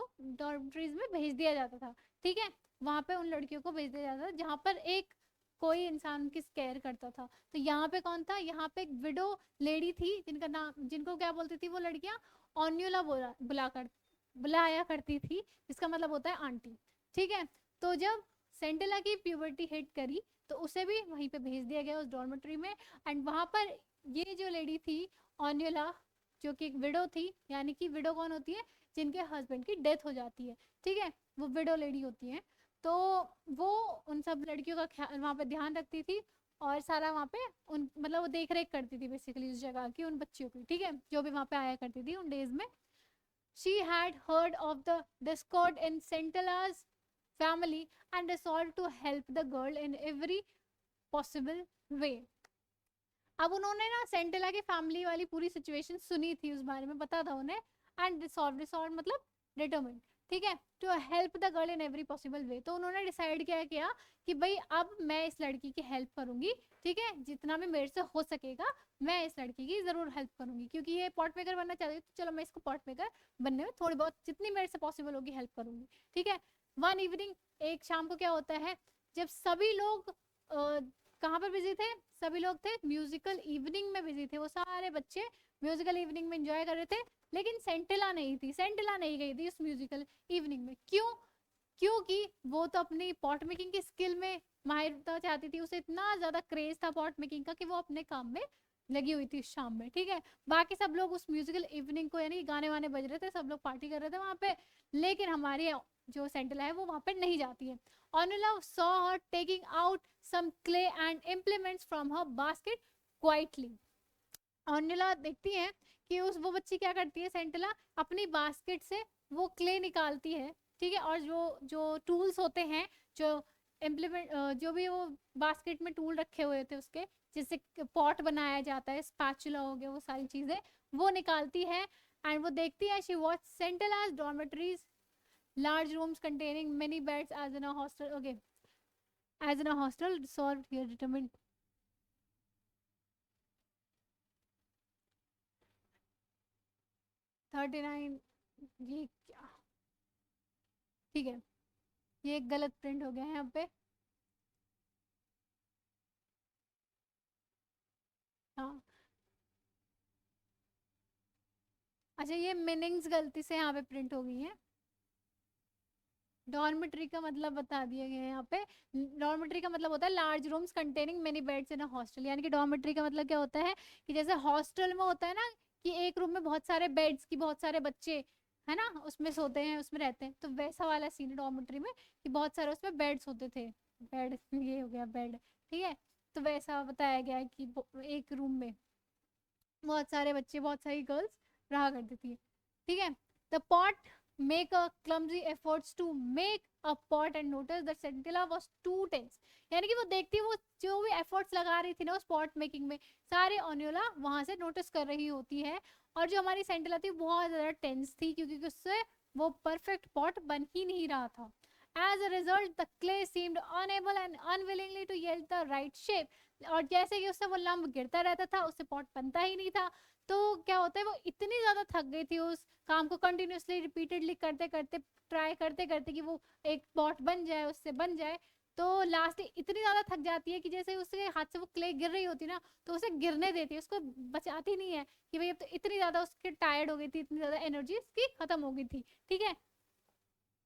में भेज दिया जाता था, ठीक है, वहां पे उन लड़कियों को भेज दिया जाता था जहाँ पर एक कोई इंसान उनकी केयर करता था। तो यहाँ पे कौन था, यहाँ पे एक विडो लेडी थी जिनका नाम, जिनको क्या बोलती थी वो लड़कियां, ऑन्यूला बुलाया करती थी, जिसका मतलब होता है आंटी, ठीक है। तो जब सेंटेला की प्यूबर्टी हिट करी तो उसे भी वहीं पे भेज दिया गया उस डॉर्मेटरी में, एंड वहां पर ये जो लेडी थी ऑन्यूला, जो कि एक विडो थी, यानी कि विडो कौन होती है, जिनके हस्बैंड की डेथ हो जाती है, ठीक है, वो विडो लेडी होती है, तो वो उन सब लड़कियों का वहाँ पे ध्यान रखती थी और सारा वहाँ पे उन मतलब वो देख रेख करती थी बेसिकली उस जगह की, उन बच्चियों की, ठीक है, जो भी वहाँ पे आया करती थी उन डेज में। She had heard of the discord in Centella's family and resolved to help the girl in every possible way. अब उन्होंने ना सेंटेला की फैमिली वाली पूरी सिचुएशन सुनी थी, उस बारे में पता था उन्हें, एंड रिसॉल्व मतलब डिटरमिन, ठीक है, to help the girl in every possible way. तो उन्होंने डिसाइड क्या किया कि भाई अब मैं इस लड़की की हेल्प करूंगी, ठीक है, जितना भी मेरे से हो सकेगा मैं इस लड़की की जरूर हेल्प करूंगी, क्योंकि ये पॉट मेकर बनना चाहती है, तो चलो मैं इसको पॉट मेकर बनने में थोड़ी बहुत जितनी मेरे से पॉसिबल होगी हेल्प करूंगी, ठीक है। वन इवनिंग, एक शाम को क्या होता है, जब सभी लोग कहाँ पर बिजी थे, सभी लोग थे म्यूजिकल इवनिंग में बिजी थे, वो सारे बच्चे म्यूजिकल इवनिंग में एंजॉय कर रहे थे, लेकिन सेंटिला नहीं थी, सेंटिला नहीं गई थी उस म्यूजिकल इवनिंग में। क्यों? क्योंकि वो तो अपनी पॉट मेकिंग की स्किल में माहिरता चाहती थी, उसे इतना ज्यादा क्रेज था पॉट मेकिंग का कि वो अपने काम में लगी हुई थी शाम में, ठीक है। बाकी सब लोग उस म्यूजिकल इवनिंग को, यानी गाने वाने बज रहे थे, सब लोग पार्टी कर रहे थे वहां पे, लेकिन हमारी जो सेंटिला है वो वहां पे नहीं जाती है। Onula saw her taking out some clay and implements from her basket quietly. ऑर्निला देखती है कि उस वो बच्ची क्या करती है, सेंटिला अपनी बास्केट से वो क्ले निकालती है, ठीक है, और जो जो टूल्स होते हैं, जो इम्प्लीमेंट, जो भी वो बास्केट में टूल रखे हुए थे उसके, जिससे पॉट बनाया जाता है, स्पैचुला हो गया, वो सारी चीजें वो निकालती है। एंड वो देखती है, she watch Sentila's dormitories, large rooms containing many beds as in a hostel, okay, as in a hostel solved here determined 39। ये क्या, ठीक है, ये एक गलत प्रिंट हो गया है यहाँ पे, हाँ, अच्छा ये मीनिंग्स गलती से यहाँ पे प्रिंट हो गई है। डॉर्मेट्री का मतलब बता दिया गया है यहाँ पे। डॉर्मेट्री का मतलब होता है large rooms containing many beds in a hostel, यानी कि डॉर्मेट्री का मतलब क्या होता है कि जैसे हॉस्टल में होता है ना कि एक रूम में बहुत सारे बेड्स की, बहुत सारे बच्चे है ना उसमें सोते हैं, उसमें रहते हैं, तो वैसा वाला सीन है डॉर्मेट्री में कि बहुत सारे उसमें बेड्स होते थे, बेड ये हो गया बेड, ठीक है। तो वैसा बताया गया है कि एक रूम में बहुत सारे बच्चे, बहुत सारी गर्ल्स रहा करती थी, ठीक है। The pot make a clumsy efforts to make a pot and notice that Sentila was too tense, यानी कि वो देखती है, वो जो भी एफर्ट्स लगा रही थी ना उस पॉट मेकिंग में, सारे ओन्योला वहां से नोटिस कर रही होती है, और जो हमारी सेंटिला थी बहुत ज्यादा टेंस थी, क्योंकि उससे वो परफेक्ट पॉट बन ही नहीं रहा था। As a result, the clay seemed unable and unwillingly to yield the right shape. और जैसे कि उससे वो लंब गिरता रहता था, उससे पॉट बनता ही नहीं था। तो क्या होता है, वो इतनी ज्यादा थक गई थी उस काम को कंटिन्यूसली रिपीटेडली करते करते, ट्राई करते करते कि वो एक पॉट बन जाए, उससे बन जाए। तो लास्ट इतनी ज्यादा थक जाती है कि जैसे उसके हाथ से वो क्ले गिर रही होती ना, तो उसे गिरने देती है, उसको बचाती नहीं है कि भाई अब तो इतनी ज्यादा उसके टायर्ड हो गई थी, इतनी ज्यादा एनर्जी उसकी खत्म हो गई थी, ठीक है।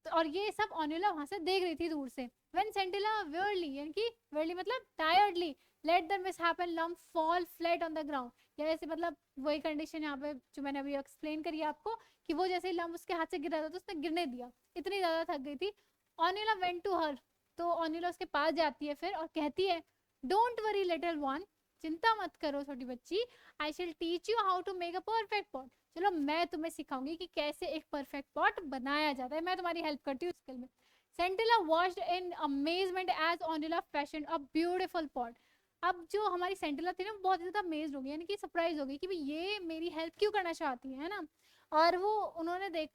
तो और ये सब ओन्युला वहां से देख रही थी दूर से। व्हेन सेंटिला वेयरली, यानी कि वेयरली मतलब tiredly, let the misshapen lump fall flat on the ground, या ऐसे मतलब वही कंडीशन यहाँ पे जो मैंने अभी एक्सप्लेन करी आपको कि वो जैसे ही लंप उसके हाथ से गिर रहा था तो उसने गिरने दिया, इतनी ज्यादा थक गई थी। ओन्युला वेंट टू हर, तो ओन्युला उसके पास जाती है फिर और कहती है, डोंट वरी लिटिल वन, चिंता मत करो छोटी बच्ची, I shall teach you how to make a perfect pot, चलो मैं तुम्हें सिखाऊंगी कि कैसे एक परफेक्ट पॉट बनाया जाता है, मैं तुम्हारी हेल्प करती हूँ स्किल में। Sentila watched in amazement as Onila fashion a beautiful pot. अब जो हमारी सेंटिला थी ना बहुत ज्यादा अमेज हो गई, यानी कि सरप्राइज हो गई कि भाई ये मेरी हेल्प क्यों करना चाहती है ना। और वो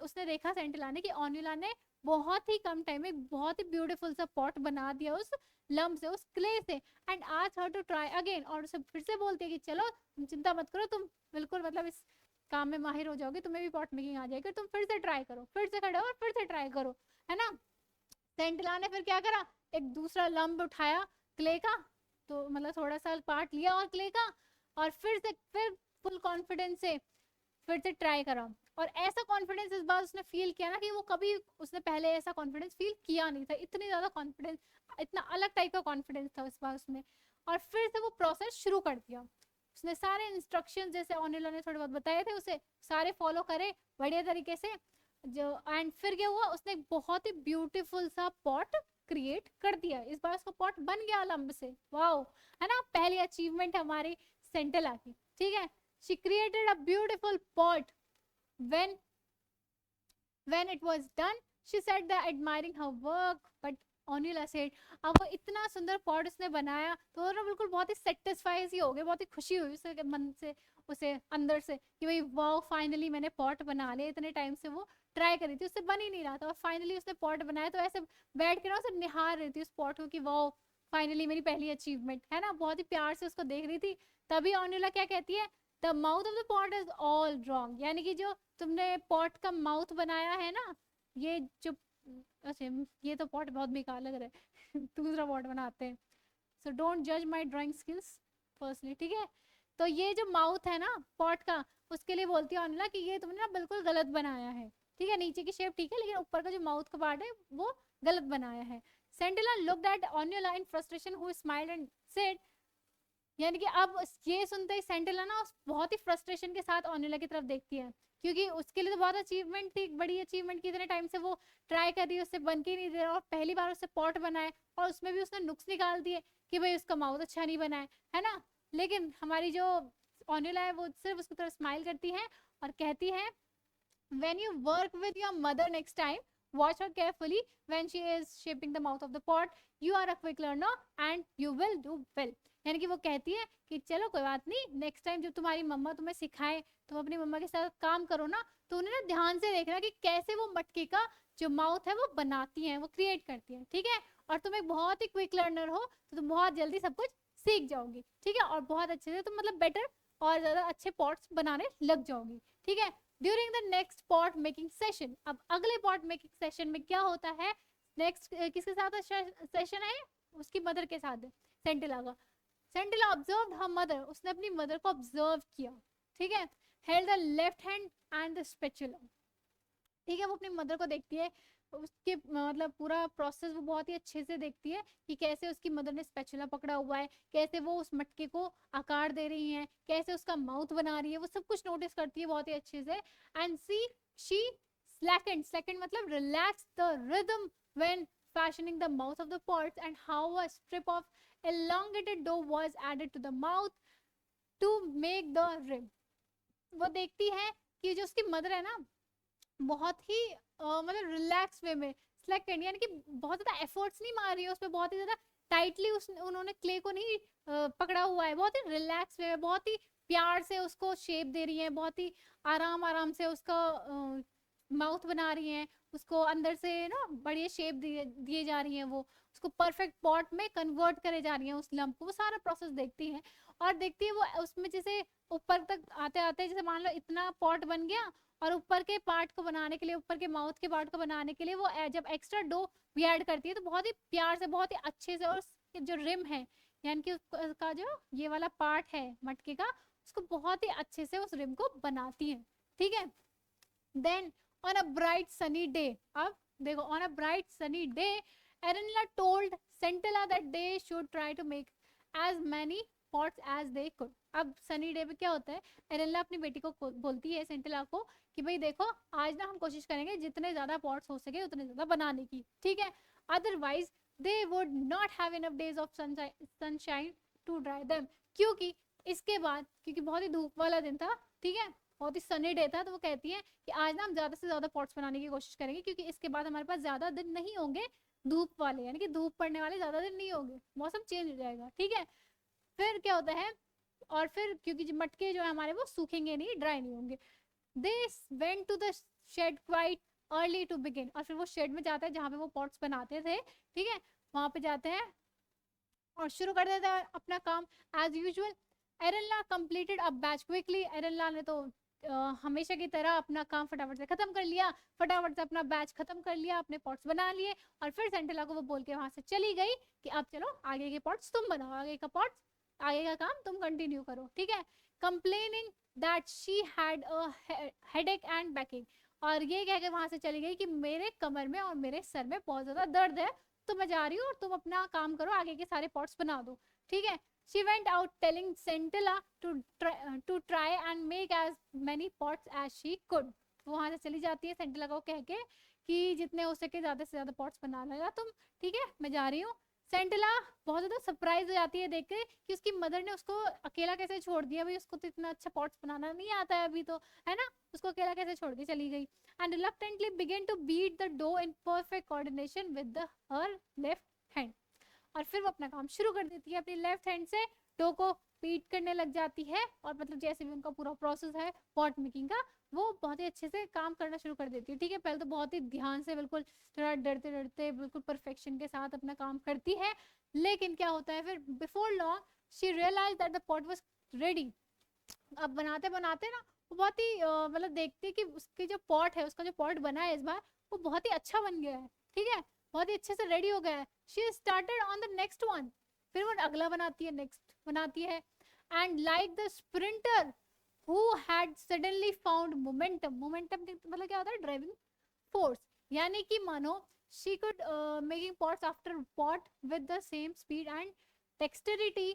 उसने देखा सेंटिला ने कि ओनिला ने बहुत ही कम टाइम में बहुत ही ब्यूटीफुल सा पॉट बना दिया उस लम्ब से, उस क्ले से, and asked her to try again, और उसे फिर से बोलती है कि चलो चिंता मत करो, तुम बिल्कुल मतलब इस काम में माहिर हो जाओगे, तुम्हें भी पॉट मेकिंग आ जाएगी, तुम फिर से ट्राई करो, फिर से खड़े हो और फिर से ट्राई करो, है ना। सेंटिला ने फिर क्या करा, एक दूसरा लंब उठाया क्ले का, तो मतलब थोड़ा सा पार्ट लिया और क्ले का, और फिर फुल कॉन्फिडेंस से फिर से ट्राई करा। और ऐसा कॉन्फिडेंस इस बार उसने फील किया ना कि वो कभी उसने पहले ऐसा कॉन्फिडेंस फील किया नहीं था, इतनी ज्यादा कॉन्फिडेंस, इतना अलग टाइप का कॉन्फिडेंस था इस बार उसमें। और फिर से वो प्रोसेस शुरू कर दिया, उसने सारे इंस्ट्रक्शन जैसे ओनिला ने थोड़े बहुत बताए थे उसे सारे फॉलो करे बढ़िया तरीके से, जो एंड फिर क्या हुआ, उसने बहुत ही ब्यूटीफुल सा पॉट क्रिएट कर दिया, इस बार उसका पॉट बन गया लंब से, वाओ, है ना, पहली अचीवमेंट हमारी सेंटेला की, ठीक है। She created a beautiful pot, when when it was done she said that admiring her work, but Onila said, अब वो इतना सुंदर पॉट उसने बनाया तो वो ना बिल्कुल बहुत ही सेटिस्फाई सी हो गई, बहुत ही खुशी हुई उसे मन से, उसे अंदर से कि भाई वाओ फाइनली मैंने पॉट बना लिया, इतने टाइम से वो ट्राई करी थी, उससे बन ही नहीं रहा था, और फाइनली उसने पॉट बनाया, तो ऐसे बैठ के ना उसे निहार रही थी उस पॉट को कि वाओ फाइनली मेरी पहली अचीवमेंट है ना, बहुत ही प्यार से उसको देख रही थी। तभी ऑर्निला क्या कहती है, the mouth of the pot is all wrong, यानी कि जो तुमने पॉट का माउथ बनाया है ना, ये जो, अच्छा ये तो पॉट बहुत बेकार लग रहा है दूसरा पॉट बनाते हैं। सो डोंट जज माई ड्राइंग स्किल्स फर्स्टली, ठीक है। तो ये जो माउथ है ना पॉट का, उसके लिए बोलती है ऑर्निला कि ये तुमने ना बिल्कुल गलत बनाया है, ठीक है, नीचे की शेप ठीक है लेकिन ऊपर का जो माउथ का पार्ट है वो गलत बनाया है। Sentila looked at Ornila in frustration, who smiled and said, यानी कि अब ये सुनते ही सेंटिला ना बहुत ही फ्रस्ट्रेशन के साथ ऑर्निला की तरफ देखती है, क्योंकि उसके लिए तो बहुत अचीवमेंट थी, बड़ी अचीवमेंट की, इतने टाइम से वो ट्राई कर रही है, उससे बन के नहीं दे रहा, और पहली बार उससे पॉट बनाए और उसमें भी उसने नुक्स निकाल दिए कि भाई उसका माउथ अच्छा नहीं बना है ना। लेकिन हमारी जो ऑर्निला है वो सिर्फ उसकी तरफ स्माइल करती है और कहती है, when you work with your mother next time, watch her carefully when she is shaping the mouth of the pot, you are a quick learner and you will do well। यानी कि वो कहती है कि चलो कोई बात नहीं, नेक्स्ट टाइम जब तुम्हारी मम्मा तुम्हें सिखाए, तुम अपनी मम्मा के साथ काम करो ना, तो उन्हें ना ध्यान से देखना कि कैसे वो मटके का जो माउथ है वो बनाती है, वो क्रिएट करती है, ठीक है। और तुम एक बहुत ही क्विक लर्नर हो, तो तुम बहुत जल्दी सब कुछ सीख जाओगी, ठीक है, और बहुत अच्छे से तुम मतलब बेटर और ज्यादा अच्छे पॉट्स बनाने लग जाओगी, ठीक है। During the next pot making session, अब अगले पॉट मेकिंग सेशन में क्या होता है, नेक्स्ट किसके साथ सेशन है, उसकी मदर के साथ है, सेंटिला का। सेंटिला ऑब्जर्व्ड हर मदर, उसने अपनी मदर को ऑब्जर्व किया, ठीक है। Held the left hand and the spatula, ठीक है, वो अपनी मदर को देखती है, उसके मतलब पूरा प्रोसेस वो बहुत ही अच्छे से देखती है कि कैसे उसकी मदर ने स्पैचुला पकड़ा हुआ है, कैसे वो उस मटके को आकार दे रही हैं, कैसे उसका माउथ बना रही है, वो सब कुछ नोटिस करती है बहुत ही अच्छे से। एंड शी slackened, slackened मतलब relax the rhythm when fashioning the mouth of the pots, and how a strip of elongated dough was added to the mouth to make the rim। वो देखती है कि जो उसकी मदर है ना बहुत ही मतलब रिलैक्स वे में, सिलेक्टेड यानी कि बहुत ज्यादा एफर्ट्स नहीं मार रही है उसमें, बहुत ही ज्यादा टाइटली उन्होंने क्ले को नहीं पकड़ा हुआ है, बहुत ही रिलैक्स वे में, बहुत ही प्यार से उसको शेप दे रही है, बहुत ही आराम आराम से उसका माउथ बना रही हैं, उसको अंदर से ना बढ़िया शेप दिए जा रही हैं, वो उसको परफेक्ट पॉट में कन्वर्ट करे जा रही हैं उस लम्प को, वो सारा प्रोसेस देखती है। और देखती है वो उसमें जैसे ऊपर तक आते आते जैसे मान लो इतना पॉट बन गया, और ऊपर के पार्ट को बनाने के लिए, ऊपर के माउथ के पार्ट को बनाने के लिए वो जब एक्स्ट्रा डो भी ऐड करती है, तो बहुत ही प्यार से बहुत ही अच्छे से, और जो रिम है यानी कि उसका जो ये वाला पार्ट है मटके का, उसको बहुत ही अच्छे से उस रिम को बनाती है, ठीक है। Then on a bright sunny day, अब देखो on a bright sunny day Erinla told Centilla that they should try to make as many pots as they could। अब सनी डे पे क्या होता है, एरेनला अपनी बेटी को बोलती है सेंटिला को कि भाई देखो आज ना हम कोशिश करेंगे जितने ज्यादा पॉट्स हो सके उतने ज्यादा बनाने की, ठीक है, otherwise they would not have enough days of sunshine to dry them, क्योंकि इसके बाद, क्योंकि बहुत ही धूप वाला दिन था, ठीक है, बहुत ही सनी डे था, तो वो कहती है कि आज ना हम ज्यादा से ज्यादा पॉट्स बनाने की कोशिश करेंगे, क्योंकि इसके बाद हमारे पास ज्यादा दिन नहीं होंगे धूप वाले, यानी कि धूप पड़ने वाले ज्यादा दिन नहीं होंगे, मौसम चेंज हो जाएगा, ठीक है। फिर क्या होता है, और फिर क्योंकि मटके जो है हमारे वो सूखेंगे नहीं, ड्राई नहीं होंगे, they went to the shed quite early to begin, और फिर वो शेड में जाते हैं जहाँ पे वो पॉट्स बनाते थे, ठीक है, वहां पे जाते हैं और शुरू कर देते हैं अपना काम as usual. Arenla completed a batch quickly, Arenla ने तो हमेशा की तरह अपना काम फटाफट से खत्म कर लिया, फटाफट से अपना बैच खत्म कर लिया, अपने पॉट्स बना लिए, और फिर सेंटिला को वो बोल के वहां से चली गई कि अब चलो आगे के पॉट्स तुम बनाओ, आगे का पॉट्स, आगे का काम तुम कंटिन्यू करो, ठीक है। Complaining that she had a headache and banking, और ये कह के वहां से चली गई कि मेरे कमर में और मेरे सर में बहुत ज्यादा दर्द है, तो मैं जा रही हूँ और तुम अपना काम करो, आगे के सारे पॉट्स बना दो, ठीक है। She went out telling Centilla to try and make as many pots as she could। वहां से चली जाती है सेंटिला को कह के कि जितने हो सके ज्यादा से ज्यादा पॉट्स बना लेगा तुम, ठीक है, मैं जा रही हूँ। सेंटिला बहुत ज्यादा सरप्राइज हो जाती है देख के कि उसकी मदर ने उसको अकेला कैसे छोड़ दिया, भाई उसको तो इतना अच्छा पॉट्स बनाना नहीं आता है अभी तो, है ना, उसको अकेला कैसे छोड़ के चली गई। And reluctantly began to beat the dough in perfect coordination with her left hand, और फिर वो अपना काम शुरू कर देती है अपनी लेफ्ट हैंड से डो को स्पीड करने लग जाती है, और मतलब जैसे भी उनका पूरा प्रोसेस है पॉट मेकिंग का, वो बहुत ही अच्छे से काम करना शुरू कर देती है। ठीक है, पहले तो बहुत ही ध्यान से, बिल्कुल थोड़ा डरते डरते, बिल्कुल परफेक्शन के साथ अपना काम करती है। लेकिन क्या होता है फिर, before long she realize that the pot was ready. अब बनाते बनाते ना वो बहुत ही मतलब देखती है कि उसकी जो पॉट है, उसका जो पॉट बना है इस बार, वो बहुत ही अच्छा बन गया है। ठीक है, बहुत ही अच्छे से रेडी हो गया है। She started on the next one, फिर वो अगला बनाती है, नेक्स्ट बनाती है। And like the sprinter who had suddenly found momentum, momentum मतलब क्या होता है, ड्राइविंग फोर्स, यानी कि मानो she could making pots after pot with the same speed and dexterity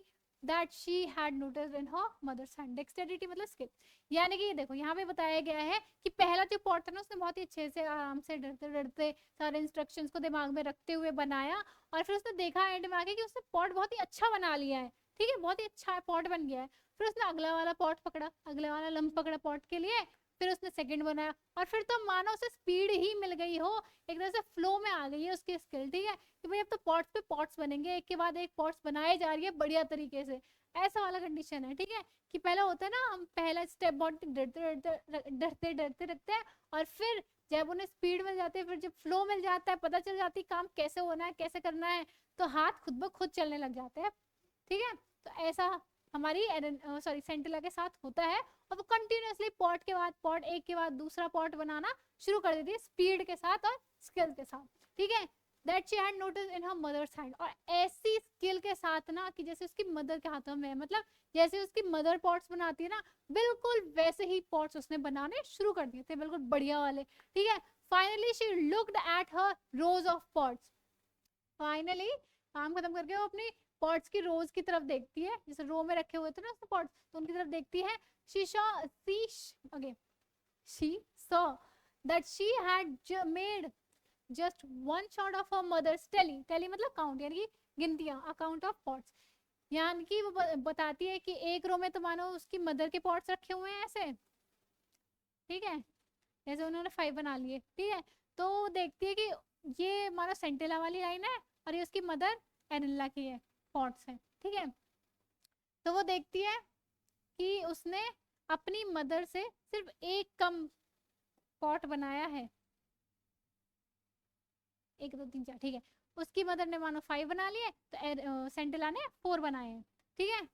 that she had noticed in her mother's hand. dexterity मतलब skill, यानी कि देखो यहाँ पे बताया गया है कि पहला जो पॉट था ना, उसने बहुत ही अच्छे से आराम से डरते डरते सारे इंस्ट्रक्शंस को दिमाग में रखते हुए बनाया, और फिर उसने देखा एंड में आके कि उसने पॉट बहुत ही अच्छा बना लिया है। ठीक है, बहुत ही अच्छा पॉट बन गया है। फिर उसने अगला वाला पॉट पकड़ा, अगला वाला लंप पकड़ा पॉट के लिए, फिर उसने सेकंड बनाया, और फिर तो मानो उसे स्पीड ही मिल गई हो, एक तरह से फ्लो में आ गई है उसकी स्किल। ठीक है, कि भाई अब तो पॉट्स पे पॉट्स बनेंगे, एक के बाद एक पॉट्स बनाए जा रही है बढ़िया तरीके से, ऐसा वाला कंडीशन है। ठीक है, कि पहला होता है ना, हम पहला स्टेप बहुत डरते डरते डरते डरते रखते हैं, और फिर जब उन्हें स्पीड मिल जाती है, फिर जब फ्लो मिल जाता है, पता चल जाती है काम कैसे होना है, कैसे करना है, तो हाथ खुद ब खुद चलने लग जाते हैं। ठीक है, तो ऐसा हमारी सेंटिला के साथ होता है, और वो कंटिन्यूअसली पॉट के बाद पॉट, एक के बाद दूसरा पॉट बनाना शुरू कर देती है, स्पीड के साथ और स्किल के साथ। ठीक है, that she had notice in her mother's hand, और ऐसी स्किल के साथ ना कि जैसे उसकी मदर के हाथों में, मतलब जैसे उसकी मदर पॉट्स बनाती है ना, बिल्कुल वैसे ही पॉट्स उसने बनाने शुरू कर दिए थे, बिल्कुल बढ़िया वाले। ठीक है, finally she looked at her rose of pots, finally काम खत्म करके वो अपनी पॉट्स की रोज की तरफ देखती है, जैसे रो में रखे हुए थे ना उसने पॉट्स, तो उनकी तरफ देखती है। she saw she saw that she had made just one shot of her mother's tally मतलब काउंट, यानी कि गिनतियां, अकाउंट ऑफ पॉट्स, यानी कि वो बताती है कि एक रो में तो मानो उसकी मदर के पॉट्स रखे हुए हैं ऐसे। ठीक है, जैसे उन्होंने 5 बना लिए। ठीक है, तो देखती है कि ये मानो सेंटेला वाली लाइन है, और ये उसकी मदर एनिला की है, पॉट्स है। ठीक है, तो वो देखती है कि उसने अपनी मदर से सिर्फ एक कम पॉट बनाया है, 1 2 3 4। ठीक है, उसकी मदर ने मानो 5 बना लिए, तो सेंटेला ने 4 बनाए हैं। ठीक है,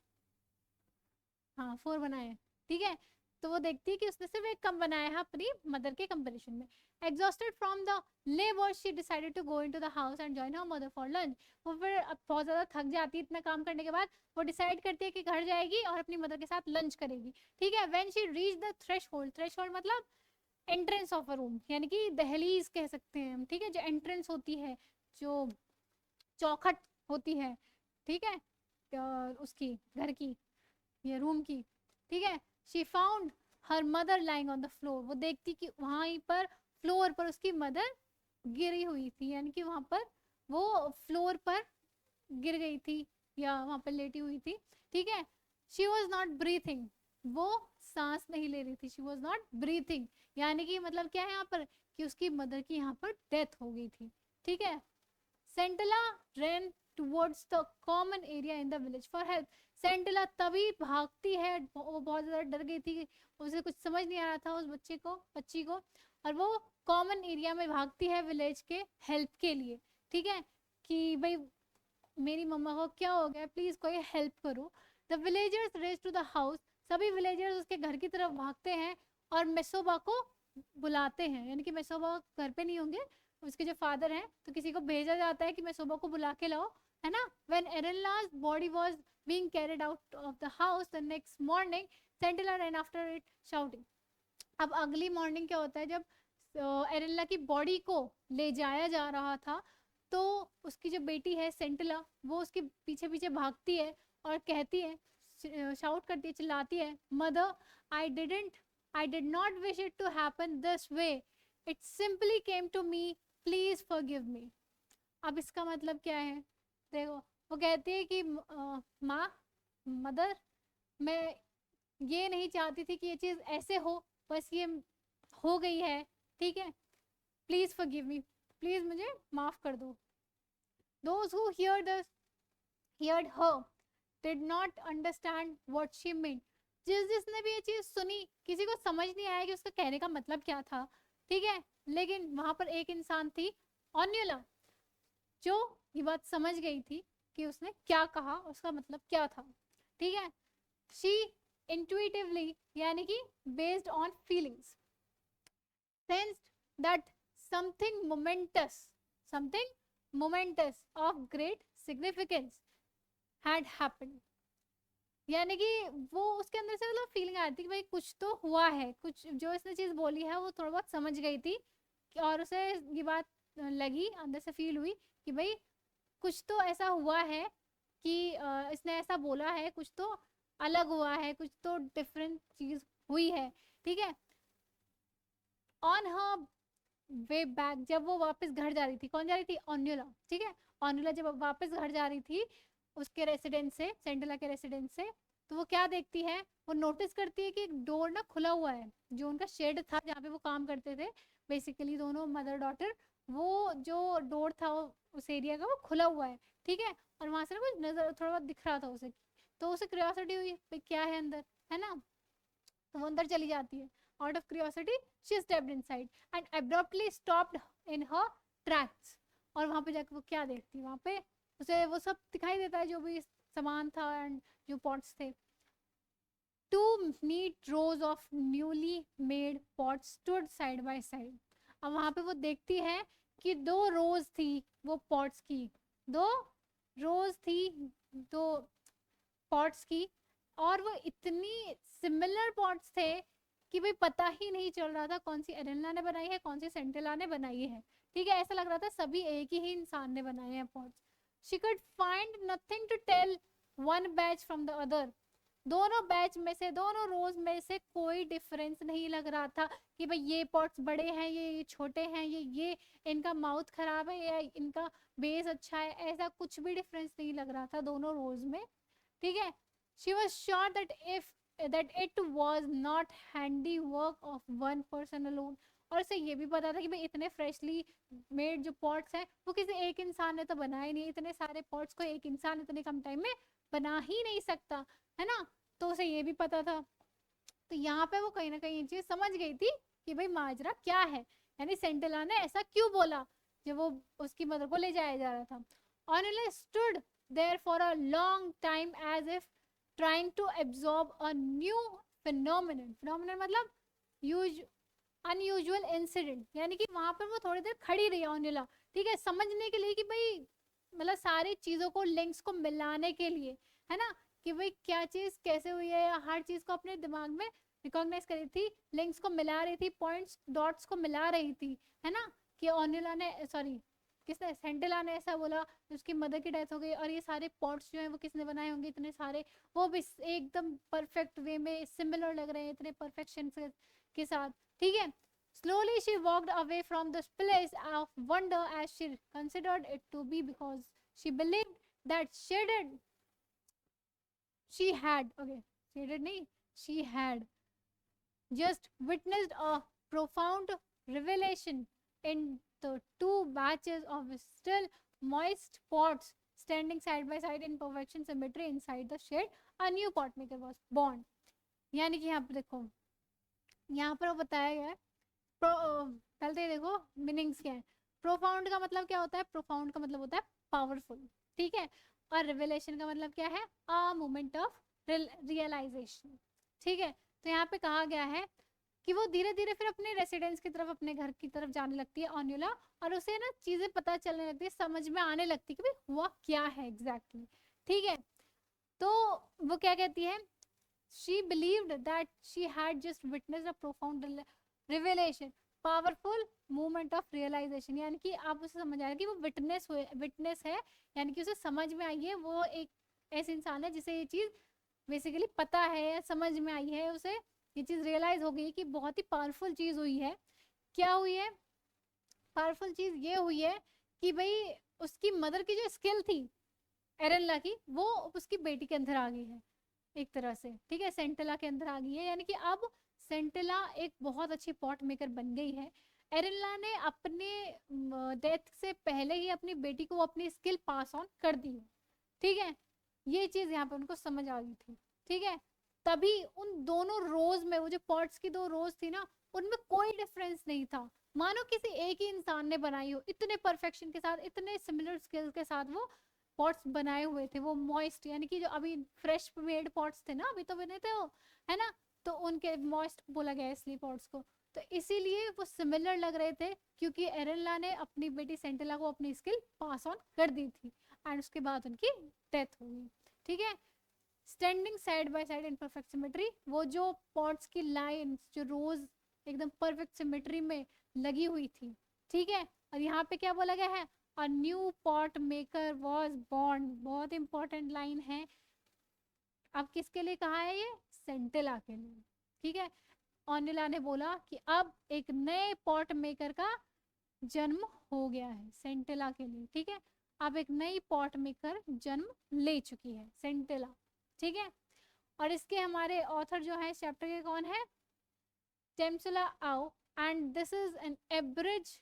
हाँ 4 बनाए हैं। ठीक है, तो वो देखती है कि उसने सिर्फ एक कम बनाया है अपनी मदर के कंपैरिजन में। Exhausted from the labour she decided to go into the house and join her mother for lunch. वो फिर अब बहुत ज्यादा थक जाती है इतना काम करने के बाद, वो डिसाइड करती है कि घर जाएगी और अपनी मदर के साथ लंच करेगी। ठीक है, when she reach the threshold, threshold मतलब एंट्रेंस ऑफ अ रूम, यानी कि दहलीज कह सकते हैं हम। ठीक है, जो एंट्रेंस होती है, जो चौखट होती है, ठीक है, उसकी घर की या रूम की। ठीक है, she found her mother lying on the floor, वो देखती कि वहीं पर फ्लोर पर उसकी मदर गिरी हुई थी, यानी कि वहां पर वो फ्लोर पर गिर गई थी या वहां पर लेटी हुई थी। ठीक है, शी वॉज नॉट ब्रीथिंग, वो सांस नहीं ले रही थी, शी वॉज नॉट ब्रीथिंग, यानी कि मतलब क्या है यहाँ पर, कि उसकी मदर की यहाँ पर डेथ हो गई थी। ठीक है, Centella ran towards the common area in the village for help। Centella तभी भागती है, वो बहुत ज्यादा डर गई थी, उसे कुछ समझ नहीं आ रहा था उस बच्ची को, और वो कॉमन एरिया में भागती है विलेज के हेल्प के लिए। ठीक है, कि भाई मेरी मम्मा को क्या हो गया, प्लीज कोई हेल्प करो। The villagers race to the house, सभी विलेजर्स उसके घर की तरफ भागते हैं और मेसोबा को बुलाते हैं, यानी कि मेसोबा घर पे नहीं होंगे, उसके जो फादर हैं, तो किसी को भेजा जाता है कि मेसोबा को बुला के लाओ, है ना। When Arenla's body was being carried out of the house the next morning, Centella ran after it shouting। अब अगली मॉर्निंग क्या होता है, जब एरेनला की बॉडी को ले जाया जा रहा था, तो उसकी जो बेटी है सेंटेला, वो उसके पीछे पीछे भागती है और कहती है, शाउट करती है, चिल्लाती है, mother I did not wish it to happen this way, it simply came to me, please forgive me. अब इसका मतलब क्या है, देखो वो कहती है कि माँ, मदर, मैं ये नहीं चाहती थी कि ये चीज़ ऐसे हो, बस ये हो गई है। ठीक है, प्लीज फॉरगिव मी, प्लीज मुझे माफ कर दो। Those who heard her did not understand what she meant, जिसने भी ये चीज सुनी किसी को समझ नहीं आया कि उसका कहने का मतलब क्या था, ठीक है। लेकिन वहां पर एक इंसान थी, ऑन्युला, जो ये बात समझ गई थी कि उसने क्या कहा, उसका मतलब क्या था, ठीक है। शी इंट्यूटिवली, यानी कि based on feelings, sensed that something momentous, something momentous of great significance had happened, यानी कि वो उसके अंदर से मतलब फीलिंग आ रही थी कि भाई कुछ तो हुआ है, कुछ जो इसने चीज बोली है वो थोड़ा बहुत समझ गई थी और उसे ये बात लगी, अंदर से फील हुई कि भाई कुछ तो ऐसा हुआ है कि इसने ऐसा बोला है, कुछ तो अलग हुआ है, कुछ तो डिफरेंट चीज हुई है, ठीक है। ऑन हर वे बैक, जब वो वापस घर जा रही थी, कौन जा रही थी, ऑन्युला, ठीक है। ऑन्युला जब वापस घर जा रही थी उसके रेसिडेंस से, सेंटेला के रेसिडेंस से, तो वो क्या देखती है, वो नोटिस करती है कि एक डोर ना खुला हुआ है, जो उनका शेड था जहाँ पे वो काम करते थे बेसिकली दोनों मदर डॉटर, वो जो डोर था उस एरिया का वो खुला हुआ है, ठीक है। और वहां से ना कुछ नजर थोड़ा बहुत दिख रहा था उसे, तो उसे क्यूरियोसिटी हुई भाई क्या है अंदर, है ना। तो वो अंदर चली जाती है। Out of curiosity she stepped inside and abruptly stopped in her tracks, और वहां पे जाकर वो क्या देखती है, वहां पे उसे वो सब दिखाई देता है जो भी सामान था एंड जो पॉट्स थे। Two neat rows of newly made pots stood side by side, अब वहां पे वो देखती है कि दो रोज थी वो पॉट्स की, दो रोज थी, दो पॉट्स की, और वो इतनी सिमिलर पॉट्स थे कि भाई पता ही नहीं चल रहा था कौन सी एरेनला ने बनाई है, कौन सी सेंटेला ने बनाई है, ठीक है। ऐसा लग रहा था सभी एक ही इंसान ने बनाए हैं pots. She could find nothing to tell one batch from the other, दोनों बैच में से, दोनों रोज में से कोई डिफरेंस नहीं लग रहा था कि भाई ये पॉट्स बड़े हैं, ये छोटे हैं, ये इनका माउथ खराब है या इनका बेस अच्छा है, ऐसा कुछ भी डिफरेंस नहीं लग रहा था दोनों रोज में, ठीक है। She was sure that it was not handiwork of one person alone, और उसे ये भी पता था कि भाई इतने फ्रेशली मेड जो पॉट्स हैं वो किसी एक इंसान ने तो बनाए नहीं, इतने सारे पॉट्स को एक इंसान इतने कम टाइम में बना ही नहीं सकता, है ना। तो उसे ये भी पता था, तो यहाँ पे वो कहीं ना कहीं ये चीज समझ गई थी कि भाई माजरा क्या है, यानी सेंटेला ने ऐसा क्यों बोला जब वो उसकी मदर को ले जाया जा रहा था। Onila stood there for a long time as if trying to absorb a new phenomenon, phenomenon मतलब यूज अनयूजुअल इंसिडेंट, यानी कि वहां पर वो थोड़ी देर खड़ी रही ऑनिला, ठीक है, समझने के लिए कि भाई मतलब सारी चीजों को लिंक्स को मिलाने के लिए, है ना, कि भाई क्या चीज कैसे हुई है, या हर चीज को अपने दिमाग में रिकॉग्नाइज कर रही थी, लिंक्स को मिला रही थी, पॉइंट्स डॉट्स को मिला रही थी, है ना, कि ऑनिला ने सॉरी किसने, सेंटेला ने ऐसा बोला, उसकी मदर की डेथ हो गई, और ये सारे पॉट्स जो हैं वो किसने बनाए होंगे इतने सारे, वो भी एकदम परफेक्ट वे में सिमिलर लग रहे हैं इतने परफेक्शन के साथ, ठीक है। Slowly she walked away from this place of wonder as she considered it to be, because she believed that she had she had just witnessed a profound revelation in the two batches of still moist pots standing side by side in perfection symmetry inside the shed. A new pot maker was born. यानी कि यहाँ पर देखो, यहाँ पर बताया गया है, पहले देखो मीनिंग्स क्या है। प्रोफाउंड का मतलब क्या होता है, प्रोफाउंड का मतलब होता है पावरफुल, ठीक है। और रिवेलेशन का मतलब क्या है, अ मोमेंट ऑफ रियलाइजेशन, ठीक है। तो यहाँ पे कहा गया है कि वो धीरे धीरे फिर अपने रेसिडेंस की तरफ, अपने घर की तरफ जाने लगती है ऑन्युला, और उसे ना चीजें पता चलने लगती है, समझ में आने लगती है कि भाई हुआ क्या है एग्जैक्टली, ठीक है। तो वो क्या कहती है, she believed that she had just witnessed a profound revelation, powerful movement of realisation, यानी कि आप उसे समझ आया कि वो विटनेस है, यानी कि उसे समझ में आई है, वो एक ऐसे इंसान है जिसे ये चीज बेसिकली पता है, समझ में आई है, उसे ये चीज रियलाइज हो गई कि बहुत ही पावरफुल चीज हुई है। क्या हुई है, पावरफुल चीज ये हुई है कि भाई उसकी मदर की जो स्किल थी एरेनला की, वो उसकी बेटी के अंदर आ गई है एक तरह से, ठीक है, सेंटेला के अंदर आ गई है, यानी कि अब सेंटेला एक बहुत अच्छी पॉट मेकर बन गई है। एरेनला ने अपने डेथ से पहले ही अपनी बेटी को अपनी स्किल पास ऑन कर दी है, ठीक है। ये चीज यहाँ पे उनको समझ आ गई थी, ठीक है। तभी उन दोनों रोज में, वो जो पॉट्स की 2 रोज थी ना, उनमें कोई डिफरेंस नहीं था, मानो किसी एक ही इंसान ने बनाई हो, इतने परफेक्शन के साथ, इतने सिमिलर स्किल्स के साथ वो पॉट्स बनाए हुए थे। वो मॉइस्ट, यानी कि जो अभी फ्रेश मेड पॉट्स थे ना, अभी तो बने थे वो, है ना, तो उनके मॉइस्ट बोला गया इसलिए पॉट्स को। तो इसीलिए वो सिमिलर लग रहे थे, क्योंकि एरेनला ने अपनी बेटी सेंटेला को अपनी स्किल पास ऑन कर दी थी, एंड उसके बाद उनकी डेथ हो गई, ठीक है। Standing side by side in perfect symmetry, वो जो पॉट्स की लाइन जो रोज एकदम परफेक्ट सिमेट्री में लगी हुई थी, ठीक है। और यहाँ पे क्या बोला गया है, a new pot maker was born, बहुत इंपॉर्टेंट लाइन है। अब किसके लिए कहा है ये, सेंटेला के लिए, ठीक है। ऑर्निला ने बोला कि अब एक नए पॉट मेकर का जन्म हो गया है सेंटेला के लिए, ठीक है। अब एक नई पॉट मेकर जन्म ले चुकी है सेंटेला, ठीक है। और इसके हमारे ऑथर जो है चैप्टर के कौन है, Temsula Ao, and this is an abridged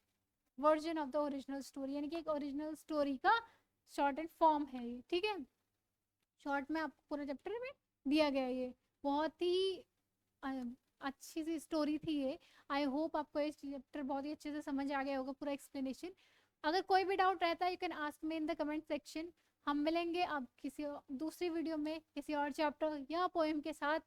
version of the original story, यानी कि एक ओरिजिनल स्टोरी का शॉर्ट एंड फॉर्म है ये, ठीक है। शॉर्ट में आपको पूरा चैप्टर में दिया गया है ये, बहुत ही अच्छी सी स्टोरी थी ये। आई होप आपको ये चैप्टर बहुत ही अच्छे से समझ आ गया होगा, पूरा एक्सप्लेनेशन। अगर कोई भी डाउट रहता है you can ask me in the comment section. हम मिलेंगे अब किसी दूसरी वीडियो में किसी और चैप्टर या पोएम के साथ।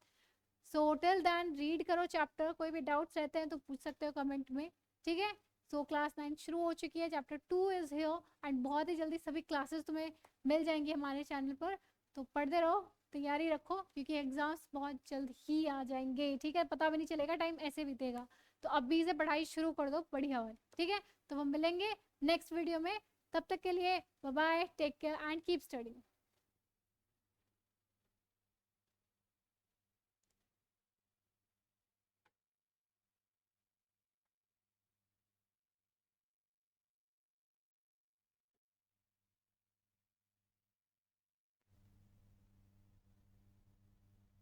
सो टिल देन रीड करो चैप्टर, कोई भी डाउट्स रहते हैं तो पूछ सकते हो कमेंट में, ठीक है। सो क्लास 9 शुरू हो चुकी है, चैप्टर 2 इज हियर, एंड बहुत ही जल्दी सभी क्लासेस तुम्हें मिल जाएंगी हमारे चैनल पर। तो पढ़ते रहो, तैयारी रखो, क्योंकि एग्जाम्स बहुत जल्द ही आ जाएंगे, ठीक है। पता भी नहीं चलेगा, टाइम ऐसे बीतेगा, तो अभी से पढ़ाई शुरू कर दो बढ़िया वाली, ठीक है। तो हम मिलेंगे नेक्स्ट वीडियो में, तब तक के लिए bye bye, take care and keep studying.